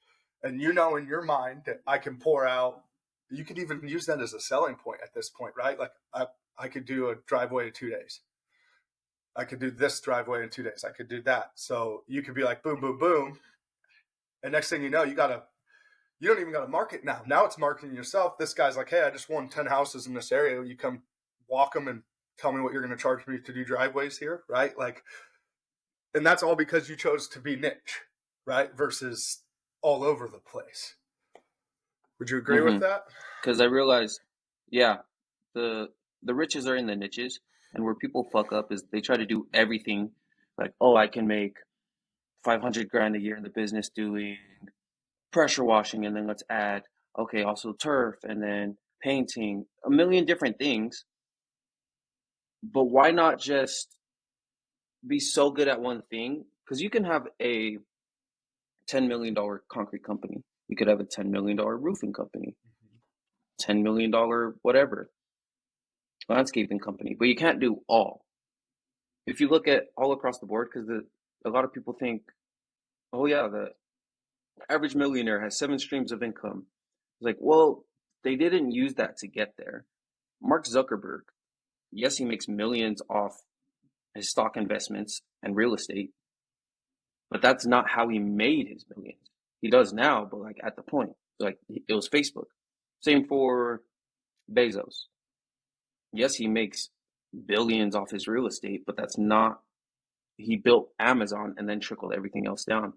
and you know in your mind that I can pour out. You could even use that as a selling point at this point, right? Like I could do a driveway in 2 days. I could do this driveway in 2 days. I could do that. So you could be like boom, boom, boom, and next thing you know, you don't even got to market now. Now it's marketing yourself. This guy's like, hey, I just won 10 houses in this area. You come walk them and tell me what you're going to charge me to do driveways here, right? Like, and that's all because you chose to be niche, right? Versus all over the place. Would you agree with Mm-hmm. that? Because I realized, yeah, the the riches are in the niches, and where people fuck up is they try to do everything. Like, oh, I can make 500 grand a year in the business doing pressure washing, and then let's add, okay, also turf, and then painting, a million different things. But why not just be so good at one thing? Because you can have a $10 million concrete company. You could have a $10 million roofing company, $10 million whatever landscaping company, but you can't do all. If you look at all across the board, because a lot of people think, oh yeah, the average millionaire has 7 streams of income. It's like, well, they didn't use that to get there. Mark Zuckerberg, yes, he makes millions off his stock investments and real estate, but that's not how he made his millions. He does now, but like at the point, like it was Facebook. Same for Bezos. Yes, he makes billions off his real estate, but that's not, he built Amazon and then trickled everything else down.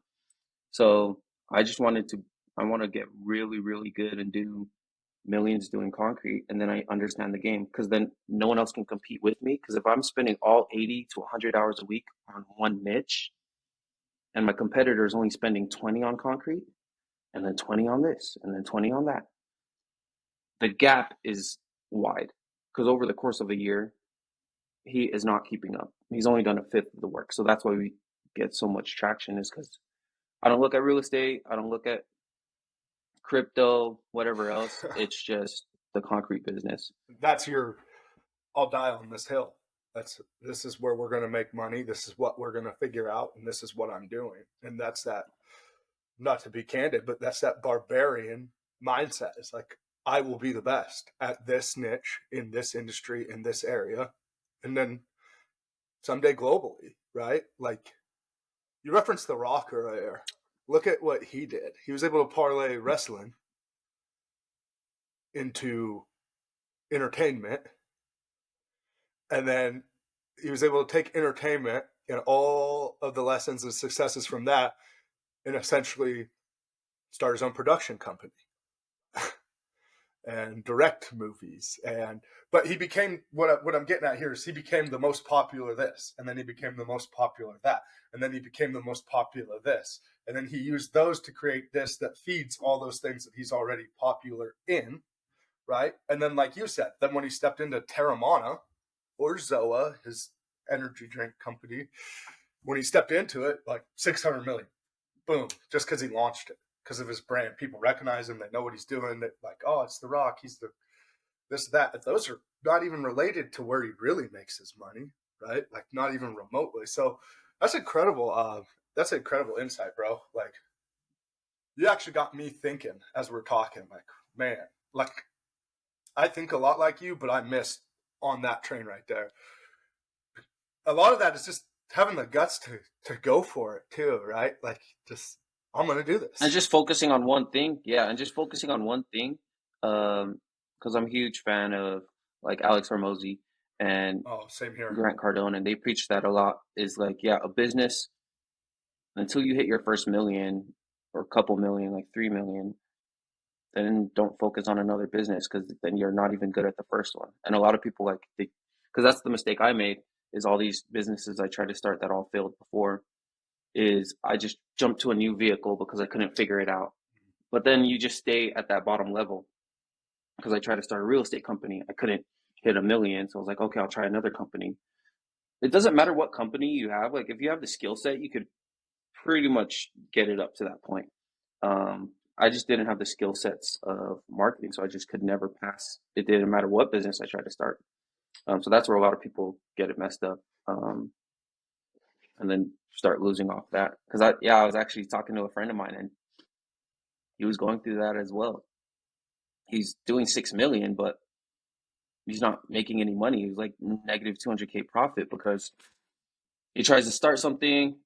So I just wanted to, I want to get really, really good and do millions doing concrete, and then I understand the game, because then no one else can compete with me. Because if I'm spending all 80 to 100 hours a week on one niche, and my competitor is only spending 20 on concrete, and then 20 on this, and then 20 on that, the gap is wide. Because over the course of a year, he is not keeping up. He's only done a fifth of the work. So that's why we get so much traction, is because I don't look at real estate, I don't look at crypto, whatever else. It's just the concrete business. That's your, I'll die on this hill. This is where we're going to make money. This is what we're going to figure out. And this is what I'm doing. And that's that, not to be candid, but that's that barbarian mindset. It's like, I will be the best at this niche in this industry in this area. And then someday globally, right? Like you referenced The Rock earlier. Look at what he did. He was able to parlay wrestling into entertainment, and then he was able to take entertainment and all of the lessons and successes from that and essentially start his own production company and direct movies. And but he became, what I'm getting at here is he became the most popular this, and then he became the most popular that, and then he became the most popular this, and then he used those to create this that feeds all those things that he's already popular in, right? And then like you said, then when he stepped into Terramana or Zoa, his energy drink company, when he stepped into it, like 600 million, boom, just because he launched it, because of his brand. People recognize him, they know what he's doing. That like, oh, it's The Rock, he's the this that. Those are not even related to where he really makes his money, right? Like not even remotely. So that's incredible. That's incredible insight, bro. Like you actually got me thinking as we're talking. Like, man, like I think a lot like you, but I missed on that train right there. A lot of that is just having the guts to go for it too, right? Like just I'm gonna do And this. just focusing on one thing. Yeah, and just focusing on one thing. Because I'm a huge fan of like Alex Hormozy and Oh, same here. Grant Cardone, and they preach that a lot. Is like, yeah, a business, until you hit your first million or a couple million, like 3 million, then don't focus on another business, because then you're not even good at the first one. And a lot of people like, because that's the mistake I made, is all these businesses I tried to start that all failed before, is I just jumped to a new vehicle because I couldn't figure it out. But then you just stay at that bottom level, because I tried to start a real estate company. I couldn't hit a million. So I was like, okay, I'll try another company. it doesn't matter what company you have. Like if you have the skill set, you could pretty much get it up to that point. I just didn't have the skill sets of marketing, so I just could never pass. It didn't matter what business I tried to start. So that's where a lot of people get it messed up, and then start losing off that. Because I was actually talking to a friend of mine, and he was going through that as well. He's doing 6 million, but he's not making any money. He's like negative 200K profit because he tries to start something,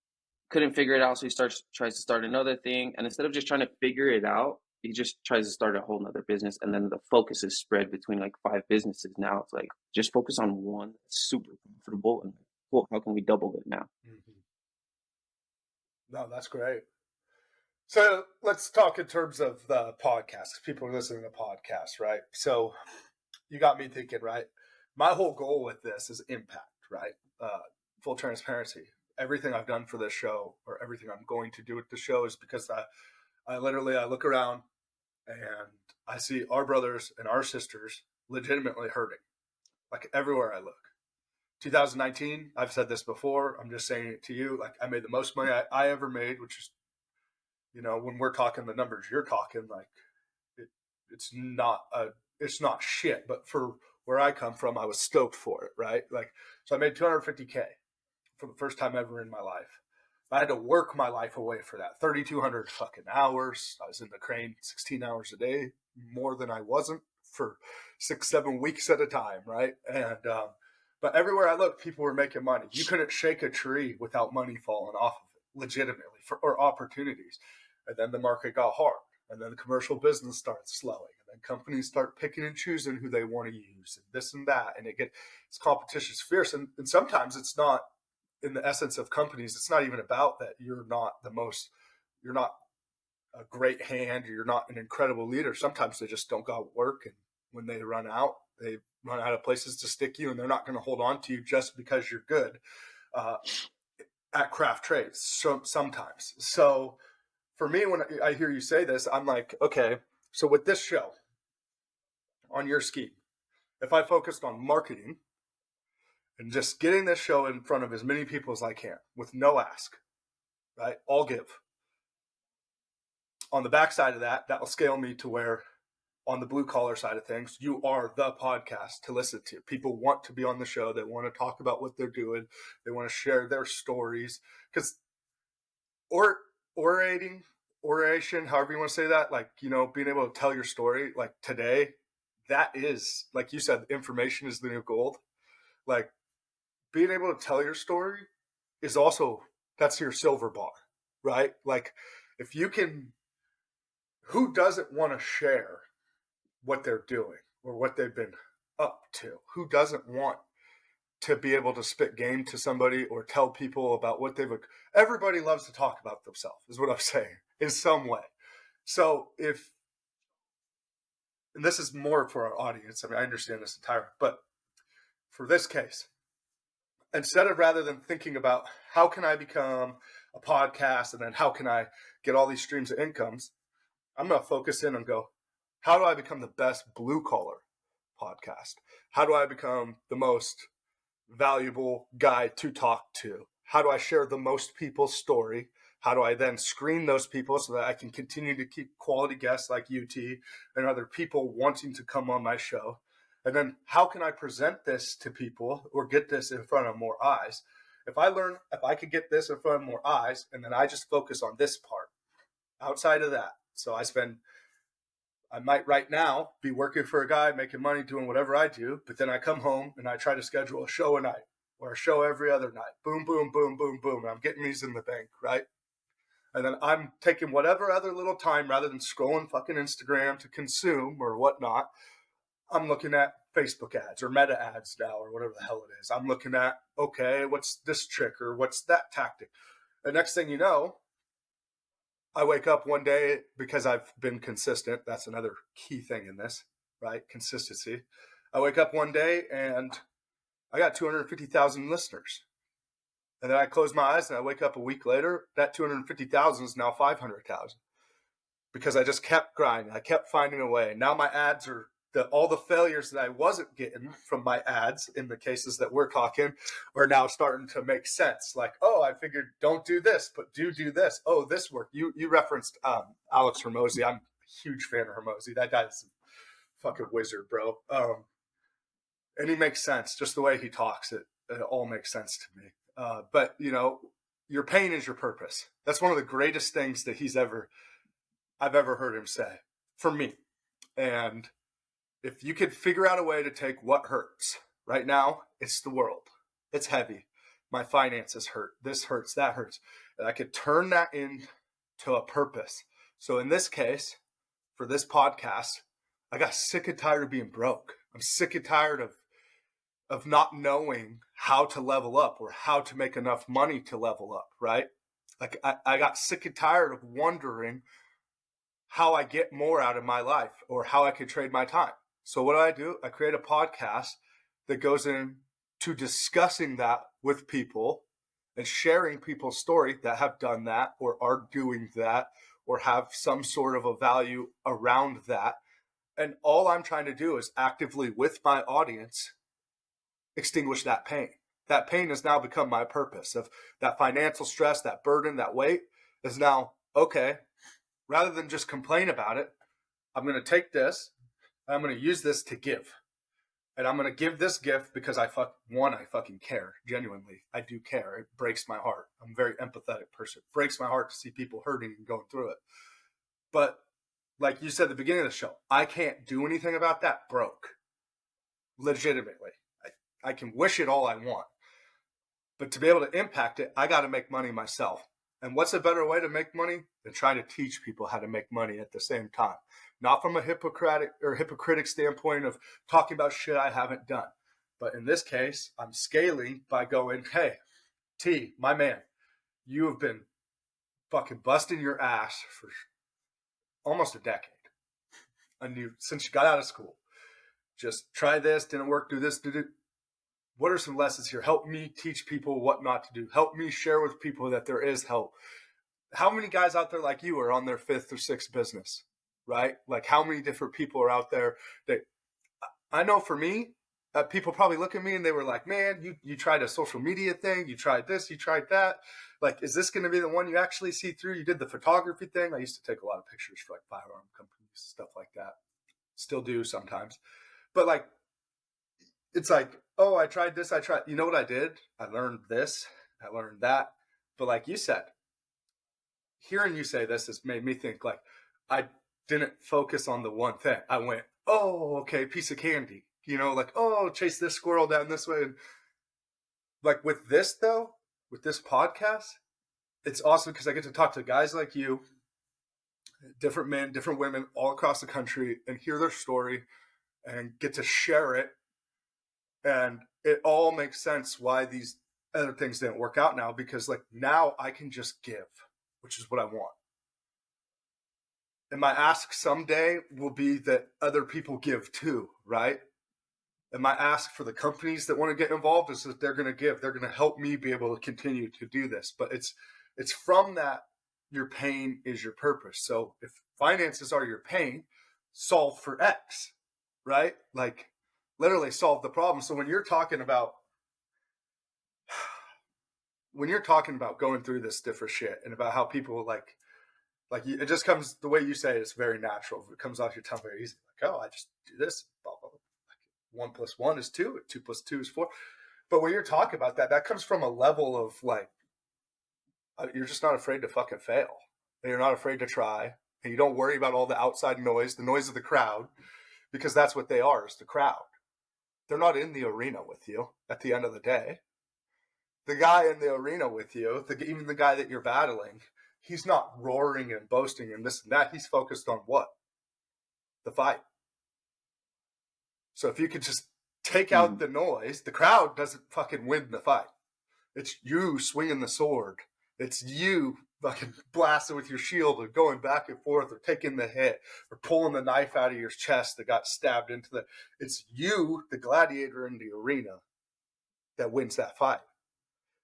couldn't figure it out, so he tries to start another thing, and instead of just trying to figure it out, he just tries to start a whole nother business, and then the focus is spread between like 5 businesses. Now it's like just focus on one that's super profitable, and well, how can we double it now? Mm-hmm. No, that's great. So let's talk in terms of the podcast. People are listening to podcasts, right? So you got me thinking, right? My whole goal with this is impact, right? Full transparency. Everything I've done for this show, or everything I'm going to do with the show, is because I literally I look around and I see our brothers and our sisters legitimately hurting, like everywhere I look. 2019, I've said this before. I'm just saying it to you. Like I made the most money I ever made, which is, when we're talking the numbers you're talking, like it, it's not shit. But for where I come from, I was stoked for it, right? Like, so I made 250K for the first time ever in my life. I had to work my life away for that. 3,200 fucking hours. I was in the crane 16 hours a day, more than I wasn't for 6-7 weeks at a time, right? And but everywhere I looked, people were making money. You couldn't shake a tree without money falling off of it, legitimately, or opportunities. And then the market got hard, and then the commercial business starts slowing, and then companies start picking and choosing who they want to use, and this and that, and it's competition's fierce, and sometimes it's not. In the essence of companies, it's not even about that you're not a great hand, or you're not an incredible leader. Sometimes they just don't got work, and when they run out of places to stick you, and they're not going to hold on to you just because you're good uh, at craft trades. So sometimes, so for me, when I hear you say this, I'm like, okay, so with this show on your scheme, if I focused on marketing and just getting this show in front of as many people as I can with no ask, right? I'll give. On the backside of that, that will scale me to where, on the blue collar side of things, you are the podcast to listen to. People want to be on the show. They want to talk about what they're doing. They want to share their stories. Because oration, however you want to say that, like, being able to tell your story, like today, that is, like you said, information is the new gold. Like, being able to tell your story is also, that's your silver bar, right? Like, if you can, who doesn't want to share what they're doing or what they've been up to? Who doesn't want to be able to spit game to somebody or tell people about what everybody loves to talk about themselves, is what I'm saying, in some way. So and this is more for our audience. I mean, I understand this entirely, but for this case, rather than thinking about how can I become a podcast and then how can I get all these streams of incomes, I'm going to focus in and go, how do I become the best blue collar podcast? How do I become the most valuable guy to talk to? How do I share the most people's story? How do I then screen those people so that I can continue to keep quality guests like UT and other people wanting to come on my show? And then how can I present this to people or get this in front of more eyes? If I could get this in front of more eyes, and then I just focus on this part outside of that. So I might right now be working for a guy, making money, doing whatever I do, but then I come home and I try to schedule a show a night or a show every other night. Boom, boom, boom, boom, boom. And I'm getting these in the bank, right? And then I'm taking whatever other little time, rather than scrolling fucking Instagram to consume or whatnot, I'm looking at Facebook ads or meta ads now, or whatever the hell it is. I'm looking at, okay, what's this trick or what's that tactic? The next thing you know, I wake up one day, because I've been consistent. That's another key thing in this, right? Consistency. I wake up one day and I got 250,000 listeners. And then I close my eyes and I wake up a week later, that 250,000 is now 500,000, because I just kept grinding. I kept finding a way. Now my ads are all the failures that I wasn't getting from my ads in the cases that we're talking are now starting to make sense. Like, oh, I figured don't do this, but do this. Oh, this worked. You referenced Alex Hormozy. I'm a huge fan of Hormozy. That guy's a fucking wizard, bro. And he makes sense. Just the way he talks, it all makes sense to me. But, you know, your pain is your purpose. That's one of the greatest things that I've ever heard him say for me. And if you could figure out a way to take what hurts right now, it's the world. It's heavy. My finances hurt. This hurts. That hurts. And I could turn that into a purpose. So in this case, for this podcast, I got sick and tired of being broke. I'm sick and tired of not knowing how to level up or how to make enough money to level up, right? Like I got sick and tired of wondering how I get more out of my life or how I could trade my time. So what do? I create a podcast that goes into discussing that with people and sharing people's story that have done that or are doing that or have some sort of a value around that. And all I'm trying to do is actively with my audience extinguish that pain. That pain has now become my purpose of that financial stress, that burden, that weight is now, okay, rather than just complain about it, I'm going to take this, I'm going to use this to give. And I'm going to give this gift because I fucking care. Genuinely, I do care. It breaks my heart. I'm a very empathetic person. It breaks my heart to see people hurting and going through it. But like you said at the beginning of the show, I can't do anything about that broke. Legitimately. I can wish it all I want. But to be able to impact it, I got to make money myself. And what's a better way to make money than trying to teach people how to make money at the same time? Not from a hypocritic standpoint of talking about shit I haven't done. But in this case, I'm scaling by going, hey, T, my man, you have been fucking busting your ass for almost a decade. Since you got out of school. Just try this, didn't work, do this, do it. What are some lessons here? Help me teach people what not to do. Help me share with people that there is help. How many guys out there like you are on their 5th or 6th business, right? Like how many different people are out there that I know for me, people probably look at me and they were like, man, you tried a social media thing. You tried this, you tried that. Like, is this going to be the one you actually see through? You did the photography thing. I used to take a lot of pictures for like firearm companies, stuff like that. Still do sometimes. But like, it's like, oh, I tried this. You know what I did? I learned this. I learned that. But like you said, hearing you say this has made me think like I didn't focus on the one thing. I went, oh, okay, piece of candy. You know, like, oh, chase this squirrel down this way. And like with this though, with this podcast, it's awesome because I get to talk to guys like you, different men, different women all across the country and hear their story and get to share it. And it all makes sense why these other things didn't work out now, because like now I can just give, which is what I want. And my ask someday will be that other people give too, right? And my ask for the companies that want to get involved is that they're going to give. They're going to help me be able to continue to do this. But it's from that your pain is your purpose. So if finances are your pain, solve for X, right? Like literally solve the problem. So when you're talking about going through this different shit and about how people like it just comes the way you say it, it's very natural. It comes off your tongue very easy. Like, oh, I just do this. Blah, blah, blah. 1 + 1 is 2. 2 + 2 is 4. But when you're talking about that comes from a level of like, you're just not afraid to fucking fail. And you're not afraid to try. And you don't worry about all the outside noise, the noise of the crowd, because that's what they are, is the crowd. They're not in the arena with you at the end of the day. The guy in the arena with you, even the guy that you're battling, he's not roaring and boasting and this and that. He's focused on what? The fight. So if you could just take out the noise, the crowd doesn't fucking win the fight. It's you swinging the sword. It's you fucking blasting with your shield and going back and forth or taking the hit or pulling the knife out of your chest that got stabbed into the... It's you, the gladiator in the arena, that wins that fight.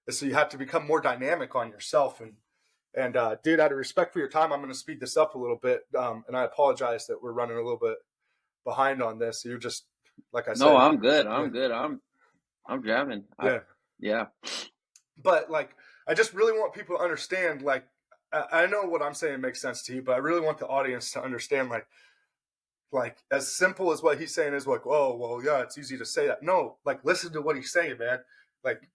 And so you have to become more dynamic on yourself. And dude, out of respect for your time, I'm going to speed this up a little bit. And I apologize that we're running a little bit behind on this. You're just, like I No, said, I'm good. yeah, I'm good. I'm jamming. yeah. Yeah. But like, I just really want people to understand, like, I know what I'm saying makes sense to you, but I really want the audience to understand, like as simple as what he's saying is like, oh, well, yeah, it's easy to say that. No, like, listen to what he's saying, man. Like,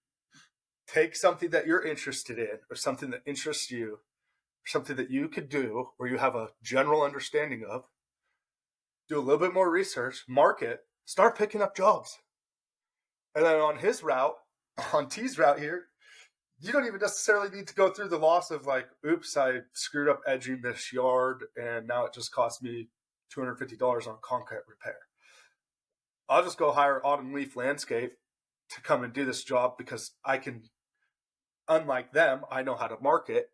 take something that you're interested in or something that interests you, or something that you could do or you have a general understanding of, do a little bit more research, market, start picking up jobs. And then on his route, on T's route here, you don't even necessarily need to go through the loss of like, oops, I screwed up edging this yard and now it just cost me $250 on concrete repair. I'll just go hire Autumn Leaf Landscape to come and do this job because I can, unlike them, I know how to market.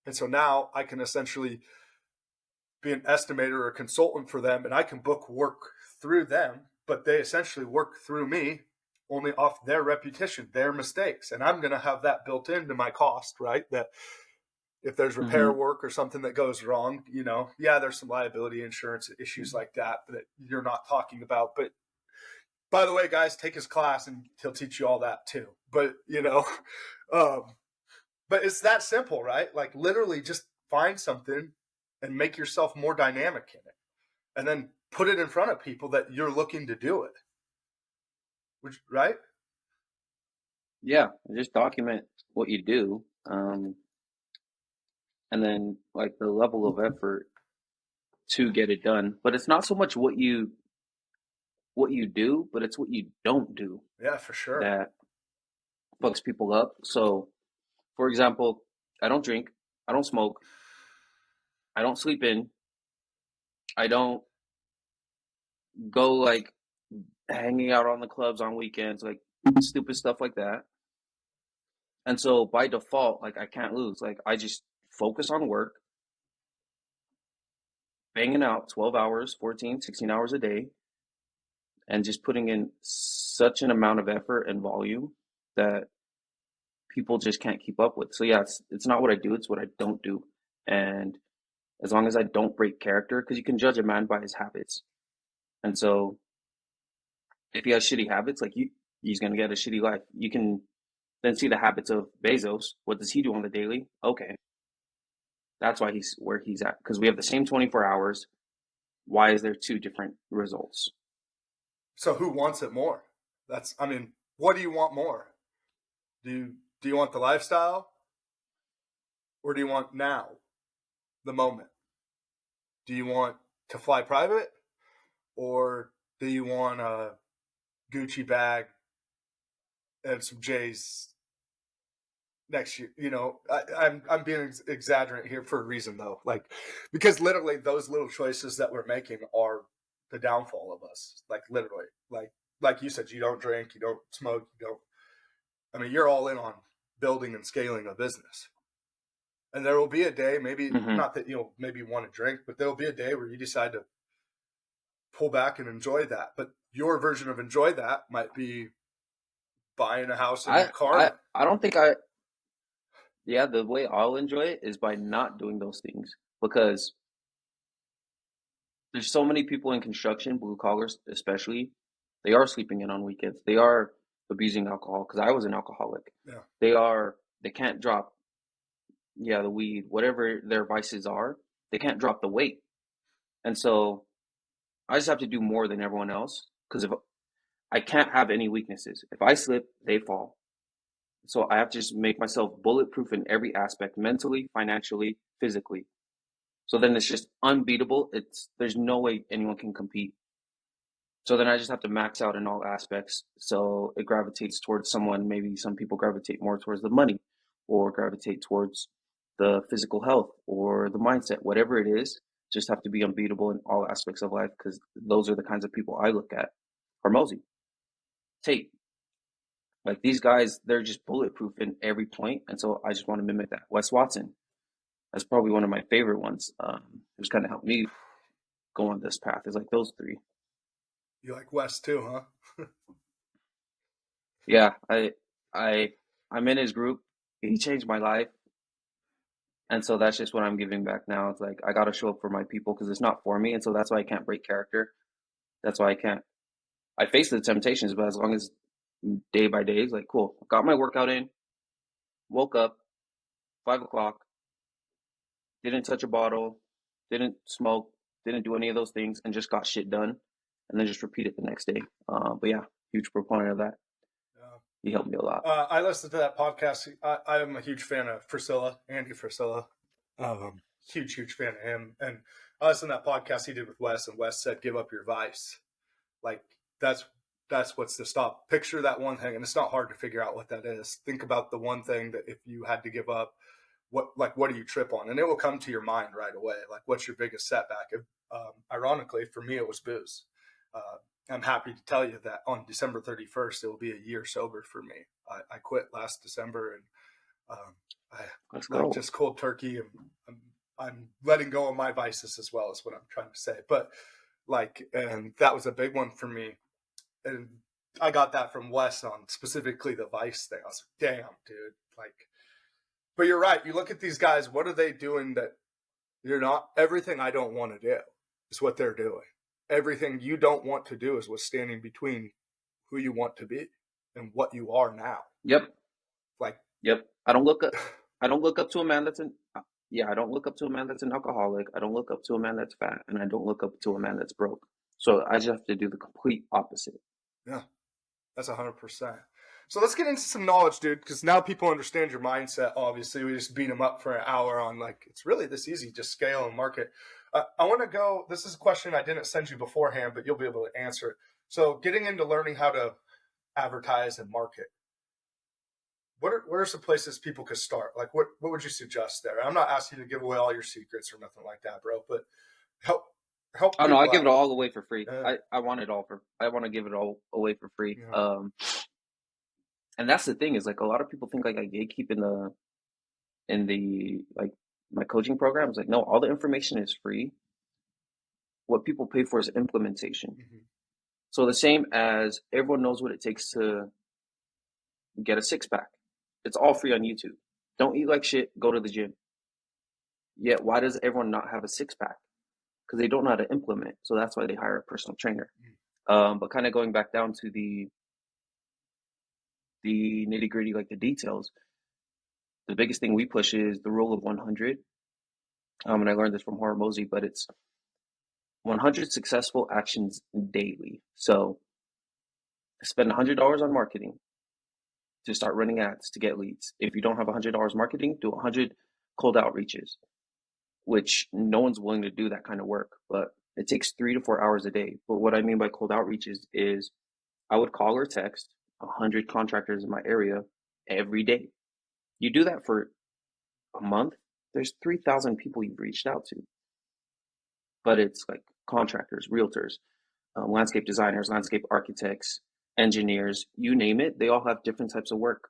And so now I can essentially be an estimator or a consultant for them and I can book work through them, but they essentially work through me only off their reputation, their mistakes. And I'm going to have that built into my cost, right? That if there's repair Hmm. work or something that goes wrong, yeah, there's some liability insurance issues like that you're not talking about. But by the way, guys, take his class and he'll teach you all that too. But, um, but it's that simple, right? Like literally just find something and make yourself more dynamic in it and then put it in front of people that you're looking to do it. Right? Yeah. Just document what you do. And then like the level of effort to get it done. But it's not so much what you do, but it's what you don't do Yeah, for sure. that fucks people up. So, for example, I don't drink, I don't smoke, I don't sleep in, I don't go like hanging out on the clubs on weekends, like stupid stuff like that. And so by default, like I can't lose. Like I just focus on work, banging out 12 hours, 14, 16 hours a day, and just putting in such an amount of effort and volume that people just can't keep up with. So yeah, it's not what I do, it's what I don't do. And as long as I don't break character, because you can judge a man by his habits. And so if he has shitty habits, like he's gonna get a shitty life. You can then see the habits of Bezos. What does he do on the daily? Okay, that's why he's where he's at. Because we have the same 24 hours. Why is there two different results? So who wants it more? I mean, what do you want more? Do you want the lifestyle or do you want now, the moment? Do you want to fly private or do you want a Gucci bag and some J's next year? I'm being exaggerate here for a reason though, like because literally those little choices that we're making are the downfall of us. Like literally, like you said, you don't drink, you don't smoke, you don't. I mean, you're all in on building and scaling a business. And there will be a day, maybe Mm-hmm. not that you'll maybe want to drink, but there will be a day where you decide to pull back and enjoy that. But your version of enjoy that might be buying a house and a I car. I don't think yeah, the way I'll enjoy it is by not doing those things because there's so many people in construction, blue collars especially, they are sleeping in on weekends. They are abusing alcohol because I was an alcoholic. Yeah. They can't drop, yeah, the weed, whatever their vices are, they can't drop the weight. And so I just have to do more than everyone else because if I can't have any weaknesses. If I slip, they fall. So I have to just make myself bulletproof in every aspect, mentally, financially, physically. So then it's just unbeatable. There's no way anyone can compete. So then I just have to max out in all aspects. So it gravitates towards someone, maybe some people gravitate more towards the money or gravitate towards the physical health or the mindset, whatever it is, just have to be unbeatable in all aspects of life because those are the kinds of people I look at. Hormozy, Tate, like these guys, they're just bulletproof in every point. And so I just want to mimic that. Wes Watson, that's probably one of my favorite ones. Who's kind of helped me go on this path is like those three. You like West too, huh? Yeah, I, I'm in his group. He changed my life, and so that's just what I'm giving back now. It's like I got to show up for my people because it's not for me, and so that's why I can't break character. That's why I can't. I face the temptations, but as long as day by day is like, cool, got my workout in, woke up, 5 o'clock, didn't touch a bottle, didn't smoke, didn't do any of those things, and just got shit done, and then just repeat it the next day. But yeah, huge proponent of that. Yeah. He helped me a lot. I listened to that podcast. I am a huge fan of Andy Frisella. Huge fan of him. And I listened to that podcast he did with Wes, and Wes said, "Give up your vice." Like that's what's to stop. Picture that one thing, and it's not hard to figure out what that is. Think about the one thing that if you had to give up, what do you trip on, and it will come to your mind right away. Like, what's your biggest setback? Ironically, for me, it was booze. Uh, I'm happy to tell you that on December 31st, it will be a year sober for me. I quit last December, and I Let's like go. just cold turkey, and I'm letting go of my vices as well, is what I'm trying to say. But like, and that was a big one for me, and I got that from Wes on specifically the vice thing. I was like, damn, dude, like. But you're right. You look at these guys. What are they doing that you're not? Everything I don't want to do is what they're doing. Everything you don't want to do is what's standing between who you want to be and what you are now. Yep. Like, Yep. I don't look up. I don't look up to a man that's an. Yeah, I don't look up to a man that's an alcoholic. I don't look up to a man that's fat, and I don't look up to a man that's broke. So I just have to do the complete opposite. yeah, that's 100%. So let's get into some knowledge, dude, because now people understand your mindset. Obviously, we just beat them up for an hour on like it's really this easy, just scale and market. I want to go. This is a question I didn't send you beforehand, but you'll be able to answer it. So, getting into learning how to advertise and market. What are some places people could start? Like, what would you suggest there? I'm not asking you to give away all your secrets or nothing like that, bro. But help help Oh no, I people give it out. all away for free. Uh, I want it all for. I want to give it all away for free. yeah. And that's the thing is like a lot of people think like I gatekeep in the like my coaching programs. Like no, all the information is free. What people pay for is implementation. Mm-hmm. So the same as everyone knows what it takes to get a six pack. It's all free on YouTube. Don't eat like shit. Go to the gym. Yet why does everyone not have a six pack? Because they don't know how to implement. So that's why they hire a personal trainer. But kind of going back down to the nitty gritty, like the details. The biggest thing we push is the rule of 100. And I learned this from Hormozy, but it's 100 successful actions daily. So spend $100 on marketing to start running ads to get leads. If you don't have $100 marketing, do 100 cold outreaches, which no one's willing to do that kind of work, but it takes 3 to 4 hours a day. But what I mean by cold outreaches is I would call or text 100 contractors in my area every day. You do that for a month, there's 3,000 people you've reached out to. But it's like contractors, realtors, landscape designers, landscape architects, engineers, you name it, they all have different types of work.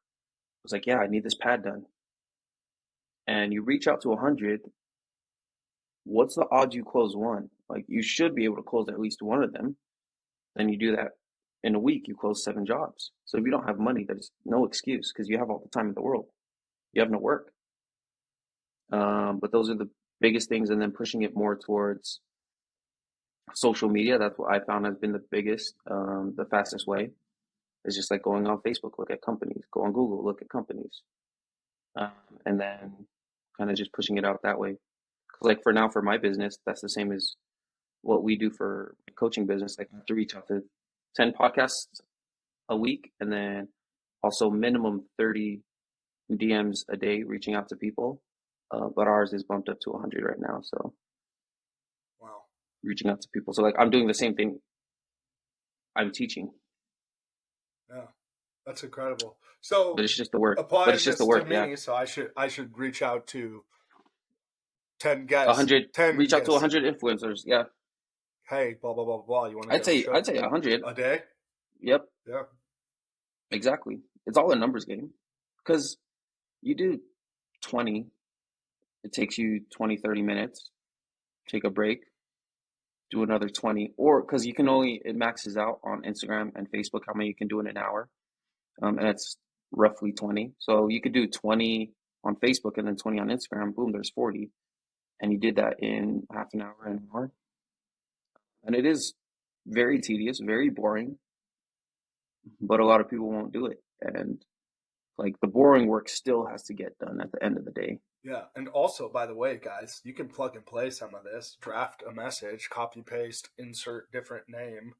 It's like, yeah, I need this pad done. And you reach out to 100, what's the odds you close one? Like, you should be able to close at least one of them. Then you do that in a week, you close 7 jobs. So if you don't have money, there's no excuse because you have all the time in the world. You have no work. But those are the biggest things. And then pushing it more towards social media. That's what I found has been the biggest, the fastest way. It's just like going on Facebook, look at companies, go on Google, look at companies, um, and then kind of just pushing it out that way. 'Cause like for now, for my business, that's the same as what we do for coaching business. Like I have to reach out to 10 podcasts a week, and then also minimum 30 DMs a day, reaching out to people. But ours is bumped up to 100 right now, so Wow. reaching out to people. So like I'm doing the same thing. I'm teaching, Yeah. That's incredible. but So it's just the work. But applying it's just the this to work, yeah. me, so I should reach out to 10 guests, 100, 10 reach out to guests. 100 influencers. Yeah, Hey, blah blah blah blah. You want to I'd get on the say show I'd say 100. a day? Yep, Yeah. exactly. It's all a numbers game. Because you do 20, it takes you 20, 30 minutes. Take a break, do another 20, or because you can only it maxes out on Instagram and Facebook how many you can do in an hour, and it's roughly 20. So you could do 20 on Facebook and then 20 on Instagram. Boom, there's 40, and you did that in half an hour, and it is very tedious, very boring, but a lot of people won't do it. And like the boring work still has to get done at the end of the day. Yeah. And also, by the way, guys, you can plug and play some of this, draft a message, copy paste, insert different name,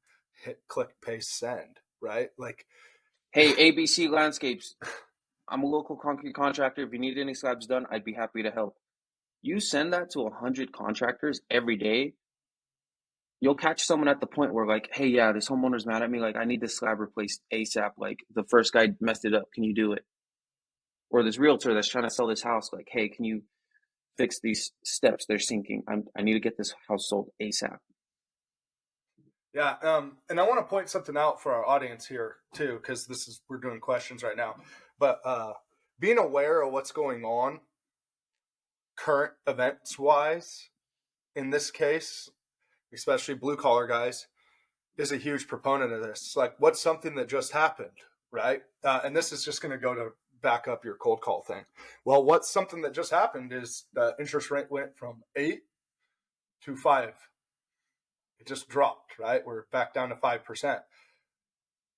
hit click paste send, right? Like, Hey, ABC Landscapes, I'm a local concrete contractor. If you need any slabs done, I'd be happy to help. You send that to 100 contractors every day, you'll catch someone at the point where like, hey, yeah, this homeowner's mad at me. Like, I need this slab replaced ASAP. Like, the first guy messed it up. Can you do it? Or this realtor that's trying to sell this house. Like, hey, can you fix these steps? They're sinking. I need to get this house sold ASAP. yeah. And I want to point something out for our audience here too, because we're doing questions right now. But being aware of what's going on, current events wise, in this case, especially blue collar guys, is a huge proponent of this. Like, what's something that just happened, right? And this is just going to go to back up your cold call thing. Well, what's something that just happened is the interest rate went from 8 to 5. It just dropped, right? We're back down to 5%.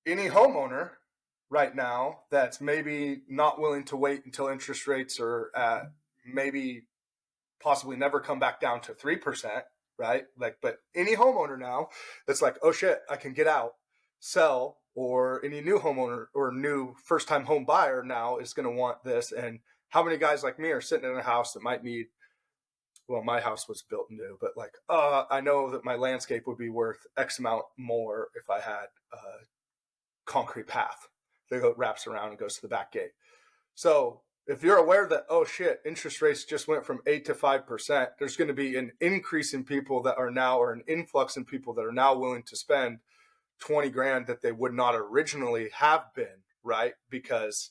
Any homeowner right now that's maybe not willing to wait until interest rates are at maybe possibly never come back down to 3%, right? Like, but any homeowner now that's like, oh shit, I can get out, sell, or any new homeowner or new first time home buyer now is going to want this. And how many guys like me are sitting in a house that might need, well, my house was built new, but like, I know that my landscape would be worth X amount more if I had a concrete path that wraps around and goes to the back gate. So if you're aware that, oh shit, interest rates just went from 8 to 5%, there's going to be an increase in people that are now, or an influx in people that are now willing to spend 20 grand that they would not originally have been, right? Because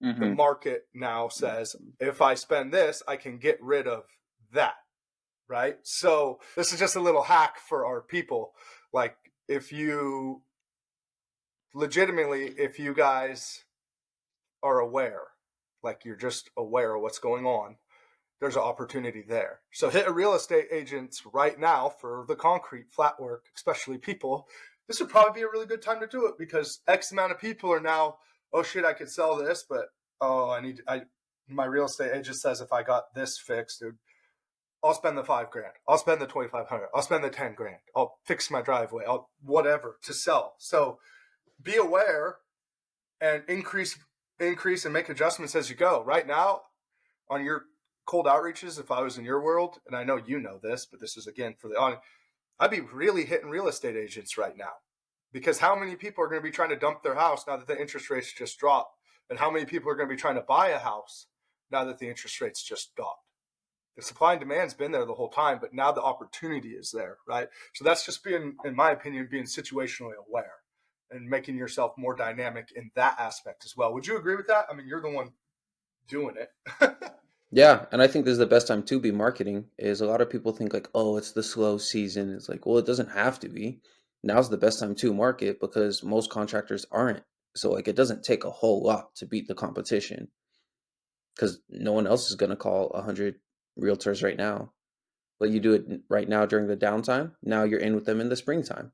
the Mm-hmm. market now says, if I spend this, I can get rid of that, right? So this is just a little hack for our people. Like, if you legitimately, if you guys are aware, like you're just aware of what's going on, there's an opportunity there. So hit a real estate agent right now for the concrete flat work, especially people. This would probably be a really good time to do it because X amount of people are now, oh shit, I could sell this, but my real estate agent says if I got this fixed, dude, I'll spend the 5 grand. I'll spend the 2,500. I'll spend the 10 grand. I'll fix my driveway. I'll whatever to sell. So be aware and increase and make adjustments as you go. Right now, on your cold outreaches, if I was in your world, and I know you know this, but this is again for the audience, I'd be really hitting real estate agents right now. Because how many people are going to be trying to dump their house now that the interest rates just dropped? And how many people are going to be trying to buy a house now that the interest rates just dropped? The supply and demand's been there the whole time, but now the opportunity is there, right? So that's just being, in my opinion, being situationally aware and making yourself more dynamic in that aspect as well. Would you agree with that? I mean, you're the one doing it. Yeah, and I think this is the best time to be marketing. Is a lot of people think like, oh, it's the slow season. It's like, well, it doesn't have to be. Now's the best time to market because most contractors aren't. So like, it doesn't take a whole lot to beat the competition because no one else is going to call 100 realtors right now. But you do it right now during the downtime. Now you're in with them in the springtime.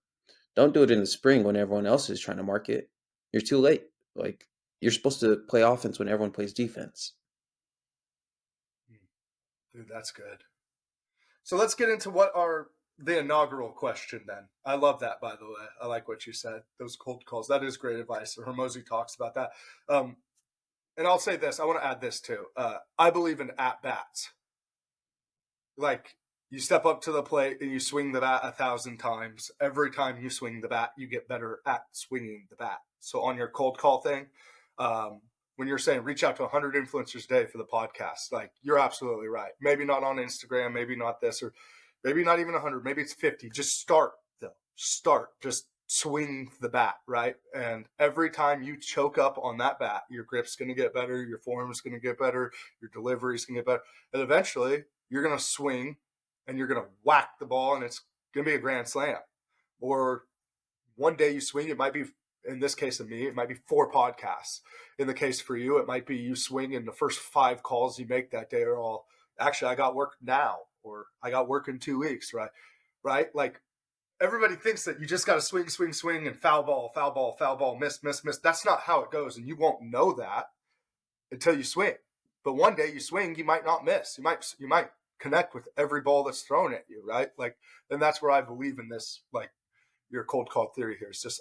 Don't do it in the spring when everyone else is trying to market. You're too late. Like, you're supposed to play offense when everyone plays defense. Dude, that's good. So let's get into what are the inaugural question then. I love that, by the way. I like what you said. Those cold calls. That is great advice. Hermosi talks about that. And I'll say this. I want to add this too. I believe in at bats. Like, you step up to the plate and you swing the bat 1,000 times. Every time you swing the bat, you get better at swinging the bat. So on your cold call thing, when you're saying reach out to 100 influencers a day for the podcast, like, you're absolutely right. Maybe not on Instagram, maybe not this, or maybe not even 100, maybe it's 50. Just start though. Start. Just swing the bat, right? And every time you choke up on that bat, your grip's going to get better, your form's going to get better, your delivery's going to get better. And eventually you're going to swing and you're going to whack the ball and it's going to be a grand slam. Or one day you swing, it might be, in this case of me, it might be 4 podcasts. In the case for you, it might be you swing and the first 5 calls you make that day are all, actually, I got work now, or I got work in 2 weeks, right? Right? Like, everybody thinks that you just got to swing, swing, swing, and foul ball, foul ball, foul ball, miss, miss, miss. That's not how it goes, and you won't know that until you swing. But one day you swing, you might not miss. You might connect with every ball that's thrown at you, right? Like, and that's where I believe in this, like your cold call theory here. It's just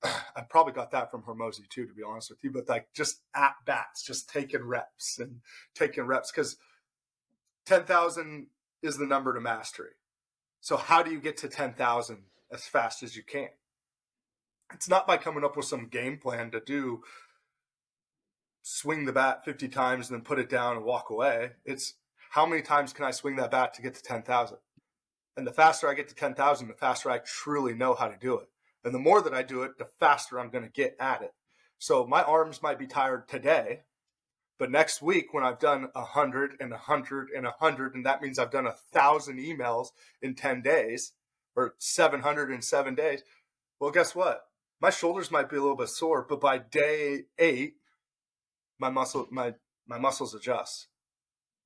I probably got that from Hormozy too, to be honest with you. But like just at bats, just taking reps because 10,000 is the number to mastery. So how do you get to 10,000 as fast as you can? It's not by coming up with some game plan to do swing the bat 50 times and then put it down and walk away. It's how many times can I swing that bat to get to 10,000? And the faster I get to 10,000, the faster I truly know how to do it. And the more that I do it, the faster I'm going to get at it. So my arms might be tired today, but next week when I've done 100 and 100 and 100, and that means I've done 1,000 emails in 10 days or 707 days, well, guess what? My shoulders might be a little bit sore, but by day 8, my muscles adjust.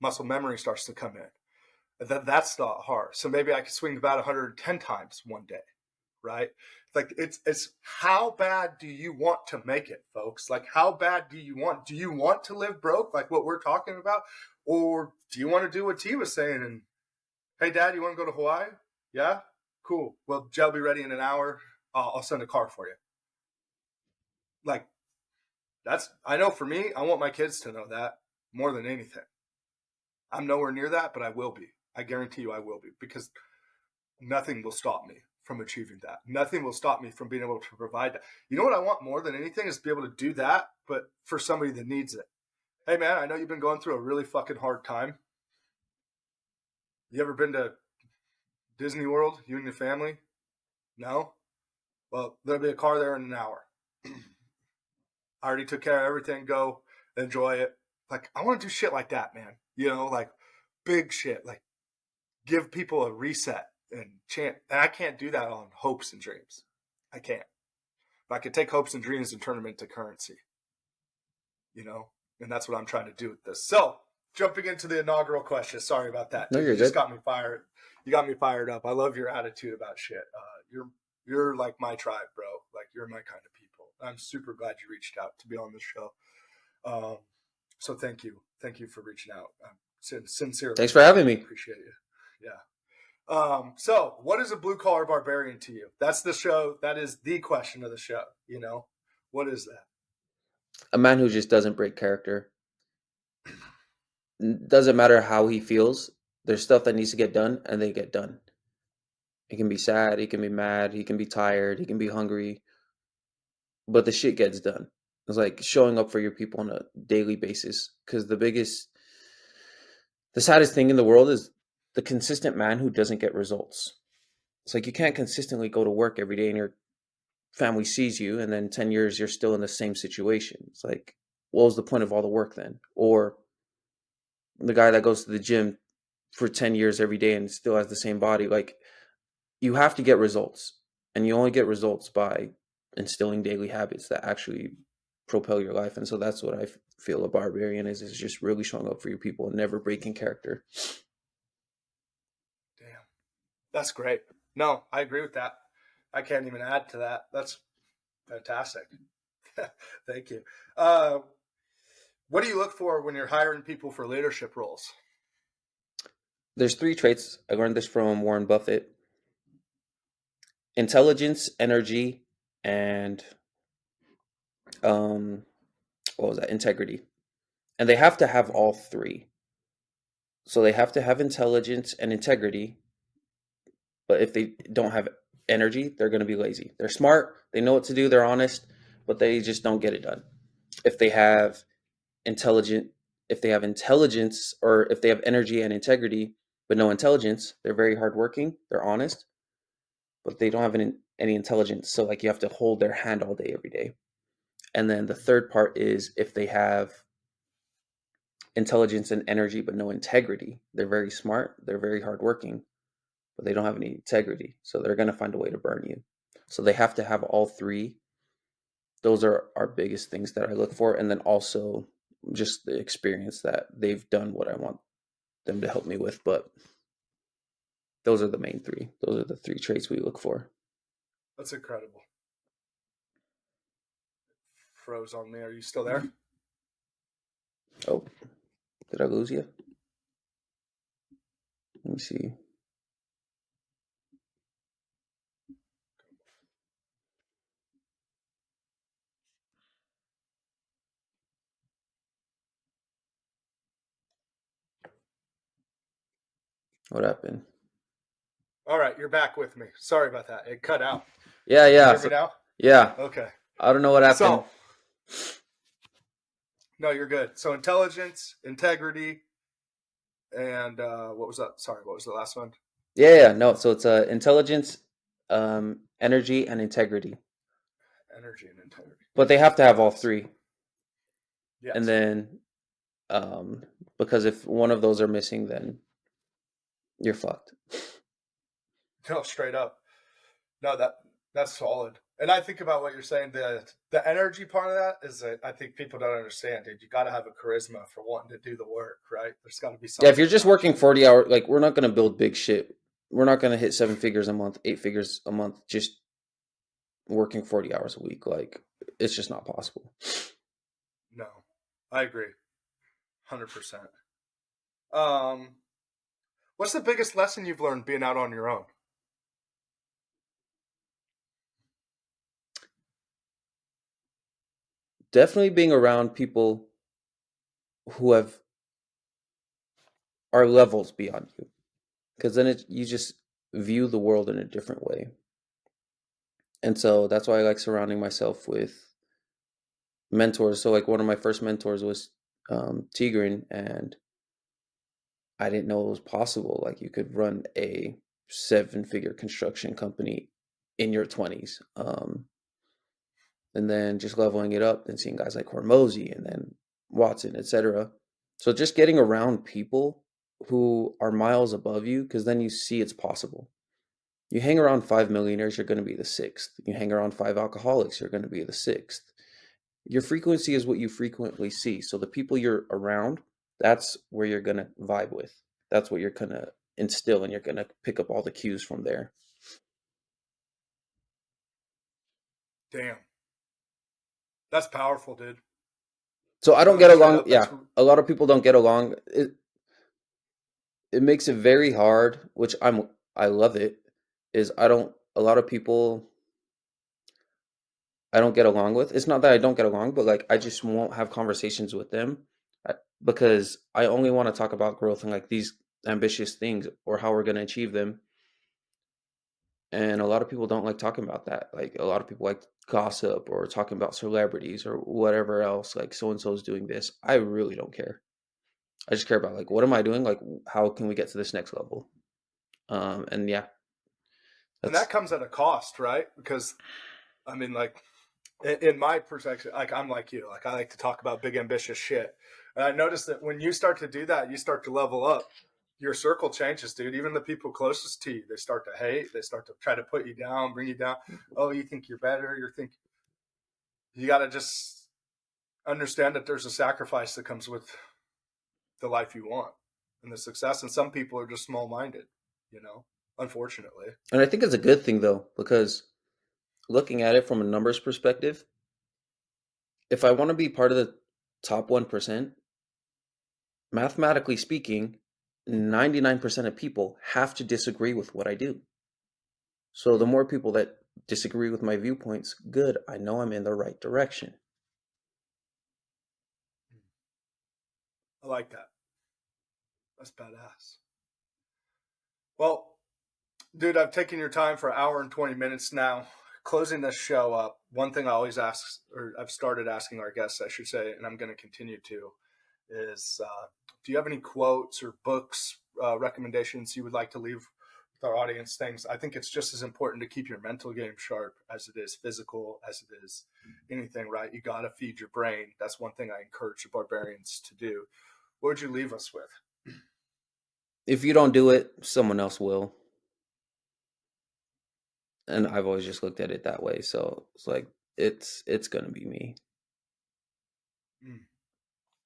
Muscle memory starts to come in. That's not hard. So maybe I could swing the bat 110 times one day, right? Like it's how bad do you want to make it, folks? Like how bad do you want to live broke, like what we're talking about? Or do you want to do what T was saying and, hey, Dad, you want to go to Hawaii? Yeah? Cool. Well, Jell will be ready in an hour. I'll send a car for you. Like, I know for me, I want my kids to know that more than anything. I'm nowhere near that, but I will be. I guarantee you I will be, because nothing will stop me from achieving that. Nothing will stop me from being able to provide that. You know what I want more than anything is to be able to do that, but for somebody that needs it. Hey, man, I know you've been going through a really fucking hard time. You ever been to Disney World, you and your family? No? Well, there'll be a car there in an hour. I already took care of everything. Go enjoy it. Like, I want to do shit like that, man. You know, like big shit. Like, give people a reset and chant. And I can't do that on hopes and dreams. I can't. But I could take hopes and dreams and turn them into currency. You know, and that's what I'm trying to do with this. So, jumping into the inaugural question. Sorry about that. No, Dude, you're you just good. got me fired. You got me fired up. I love your attitude about shit. You're like my tribe, bro. Like you're my kind of people. I'm super glad you reached out to be on this show. Um, so thank you for reaching out. Sincerely, Thanks for having me. appreciate you. Yeah. So what is a blue collar barbarian to you? That's the show. That is the question of the show. You know, what is that? A man who just doesn't break character. Doesn't matter how he feels. There's stuff that needs to get done, and they get done. He can be sad, he can be mad, he can be tired, he can be hungry, but the shit gets done. It's like showing up for your people on a daily basis. Because the saddest thing in the world is the consistent man who doesn't get results. It's like you can't consistently go to work every day and your family sees you, and then 10 years you're still in the same situation. It's like, what was the point of all the work then? Or the guy that goes to the gym for 10 years every day and still has the same body. Like, you have to get results, and you only get results by instilling daily habits that actually propel your life. And so that's what I feel a barbarian is just really showing up for your people and never breaking character. Damn, that's great. No, I agree with that. I can't even add to that. That's fantastic. Thank you. What do you look for when you're hiring people for leadership roles? There's 3 traits. I learned this from Warren Buffett: intelligence, energy, and what was that? Integrity. And they have to have all 3. So they have to have intelligence and integrity, but if they don't have energy, they're going to be lazy. They're smart, they know what to do, they're honest, but they just don't get it done. If they have intelligent if they have intelligence, or if they have energy and integrity but no intelligence, they're very hardworking, they're honest, but they don't have any intelligence. So like you have to hold their hand all day every day. And then the third part is if they have intelligence and energy but no integrity, they're very smart, they're very hardworking, but they don't have any integrity. So they're going to find a way to burn you. So they have to have all 3. Those are our biggest things that I look for. And then also just the experience that they've done what I want them to help me with. But those are the main three. Those are the three traits we look for. That's incredible. Froze on me. Are you still there? Oh, did I lose you? Let me see. What happened? All right, you're back with me. Sorry about that. It cut out. Yeah, Can you yeah. hear me now? Yeah. Okay. I don't know what happened. So, no, you're good. So, intelligence, integrity, and what was that? Sorry, what was the last one? Yeah. No. So it's intelligence, energy, and integrity. Energy and integrity. But they have to have all Nice. three. And Yes. then, um, because if one of those are missing, then you're fucked. No, straight up. No, that's solid. And I think about what you're saying. The energy part of that is that I think people don't understand, dude. You got to have a charisma for wanting to do the work, right? There's got to be Yeah, if something you're just about working you. 40 hours, like we're not going to build big shit. We're not going to hit 7 figures a month, 8 figures a month, just working 40 hours a week. Like it's just not possible. No, I agree, 100%. Um, what's the biggest lesson you've learned being out on your own? Definitely being around people who are levels beyond you, because then you just view the world in a different way. And so that's why I like surrounding myself with mentors. So like one of my first mentors was Tigran, and I didn't know it was possible. Like you could run a 7 figure construction company in your 20s. And then just leveling it up and seeing guys like Hormozy and then Watson, etc. So just getting around people who are miles above you, because then you see it's possible. You hang around 5 millionaires, you're going to be the sixth. You hang around 5 alcoholics, you're going to be the sixth. Your frequency is what you frequently see. So the people you're around, that's where you're going to vibe with. That's what you're going to instill, and you're going to pick up all the cues from there. Damn, that's powerful, dude. So I don't No, get straight along. up, Yeah, a lot of people don't get along. It makes it very hard, which I love it. Is I don't A lot of people I don't get along with. It's not that I don't get along, but like I just won't have conversations with them because I only want to talk about growth and like these ambitious things or how we're going to achieve them. And a lot of people don't like talking about that. Like a lot of people like gossip or talking about celebrities or whatever else. Like so and so is doing this. I really don't care. I just care about like what am I doing? Like how can we get to this next level? And yeah, and that that's comes at a cost, right? Because I mean, like in my perspective, like I'm like you, like I like to talk about big ambitious shit, and I noticed that when you start to do that, you start to level up. Your circle changes, dude. Even the people closest to you, they start to hate. They start to try to put you down, bring you down. Oh, you think you're better? You got to just understand that there's a sacrifice that comes with the life you want and the success. And some people are just small minded, you know, unfortunately. and I think it's a good thing though because looking at it from a numbers perspective, if I want to be part of the top 1%, mathematically speaking, 99% of people have to disagree with what I do. So the more people that disagree with my viewpoints, good, I know I'm in the right direction. I like that. That's badass. Well, dude, I've taken your time for an hour and 20 minutes now. Closing this show up, one thing I always ask, or I've started asking our guests, I should say, and I'm going to continue to, is do you have any quotes or books, recommendations you would like to leave with our audience? Things I think it's just as important to keep your mental game sharp as it is physical, as it is anything, right? You got to feed your brain. That's one thing I encourage the barbarians to do. What would you leave us with? If you don't do it, someone else will. And I've always just looked at it that way. So it's like it's gonna be me. Mm,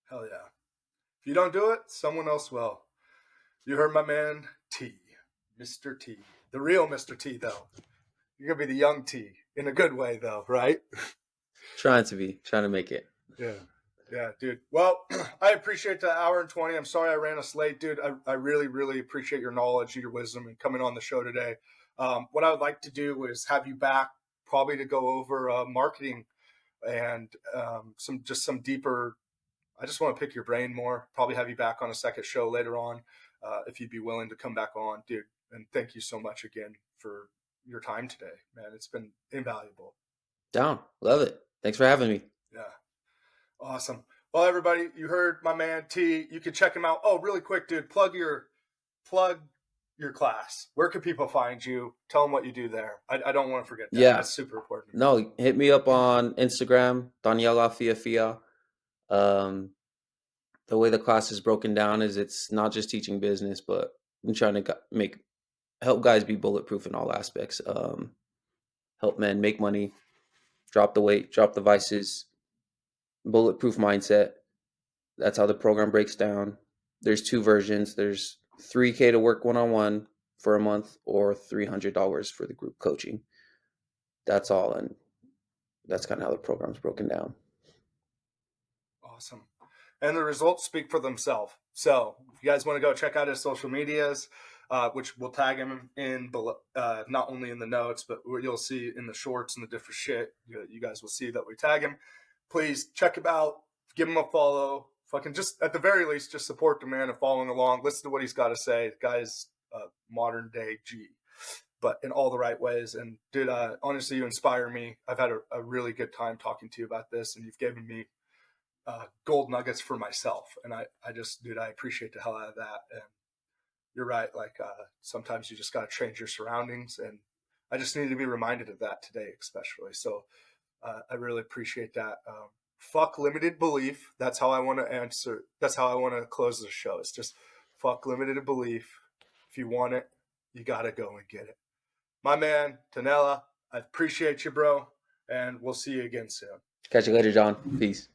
hell yeah. If you don't do it, someone else will. You heard my man T. Mr. T. The real Mr. T, though. You're going to be the young T in a good way, though, right? Trying to make it. Yeah. Yeah, dude. Well, I appreciate the hour and 20. I'm sorry I ran us late, dude. I really, really appreciate your knowledge, your wisdom, and coming on the show today. What I would like to do is have you back probably to go over marketing and some deeper. I just want to pick your brain more. Probably have you back on a second show later on if you'd be willing to come back on, dude. And thank you so much again for your time today, man. It's been invaluable. Down. Love it. Thanks for having me. Yeah. Awesome. Well, everybody, you heard my man T. You can check him out. Oh, really quick, dude. Plug your class. Where can people find you? Tell them what you do there. I don't want to forget that. Yeah. That's super important. No, hit me up on Instagram, Taniela Fiefia. The way the class is broken down is it's not just teaching business, but I'm trying to help guys be bulletproof in all aspects. Help men make money, drop the weight, drop the vices, bulletproof mindset. That's how the program breaks down. There's 2 versions. There's $3K to work one-on-one for a month or $300 for the group coaching. That's all. And that's kind of how the program's broken down. Awesome. And the results speak for themselves. So if you guys want to go check out his social medias, which we'll tag him in below, not only in the notes, but you'll see in the shorts and the different shit. You guys will see that we tag him. Please check him out. Give him a follow. Fucking just at the very least, just support the man and following along. Listen to what he's got to say. The guy's modern day G, but in all the right ways. And dude, honestly, you inspire me. I've had a really good time talking to you about this, and you've given me gold nuggets for myself. And I just, dude, I appreciate the hell out of that. And you're right. Like sometimes you just got to change your surroundings. And I just need to be reminded of that today, especially. So I really appreciate that. Fuck limited belief. That's how I want to answer. That's how I want to close the show. It's just fuck limited belief. If you want it, you got to go and get it. My man, Taniela, I appreciate you, bro. And we'll see you again soon. Catch you later, John. Peace.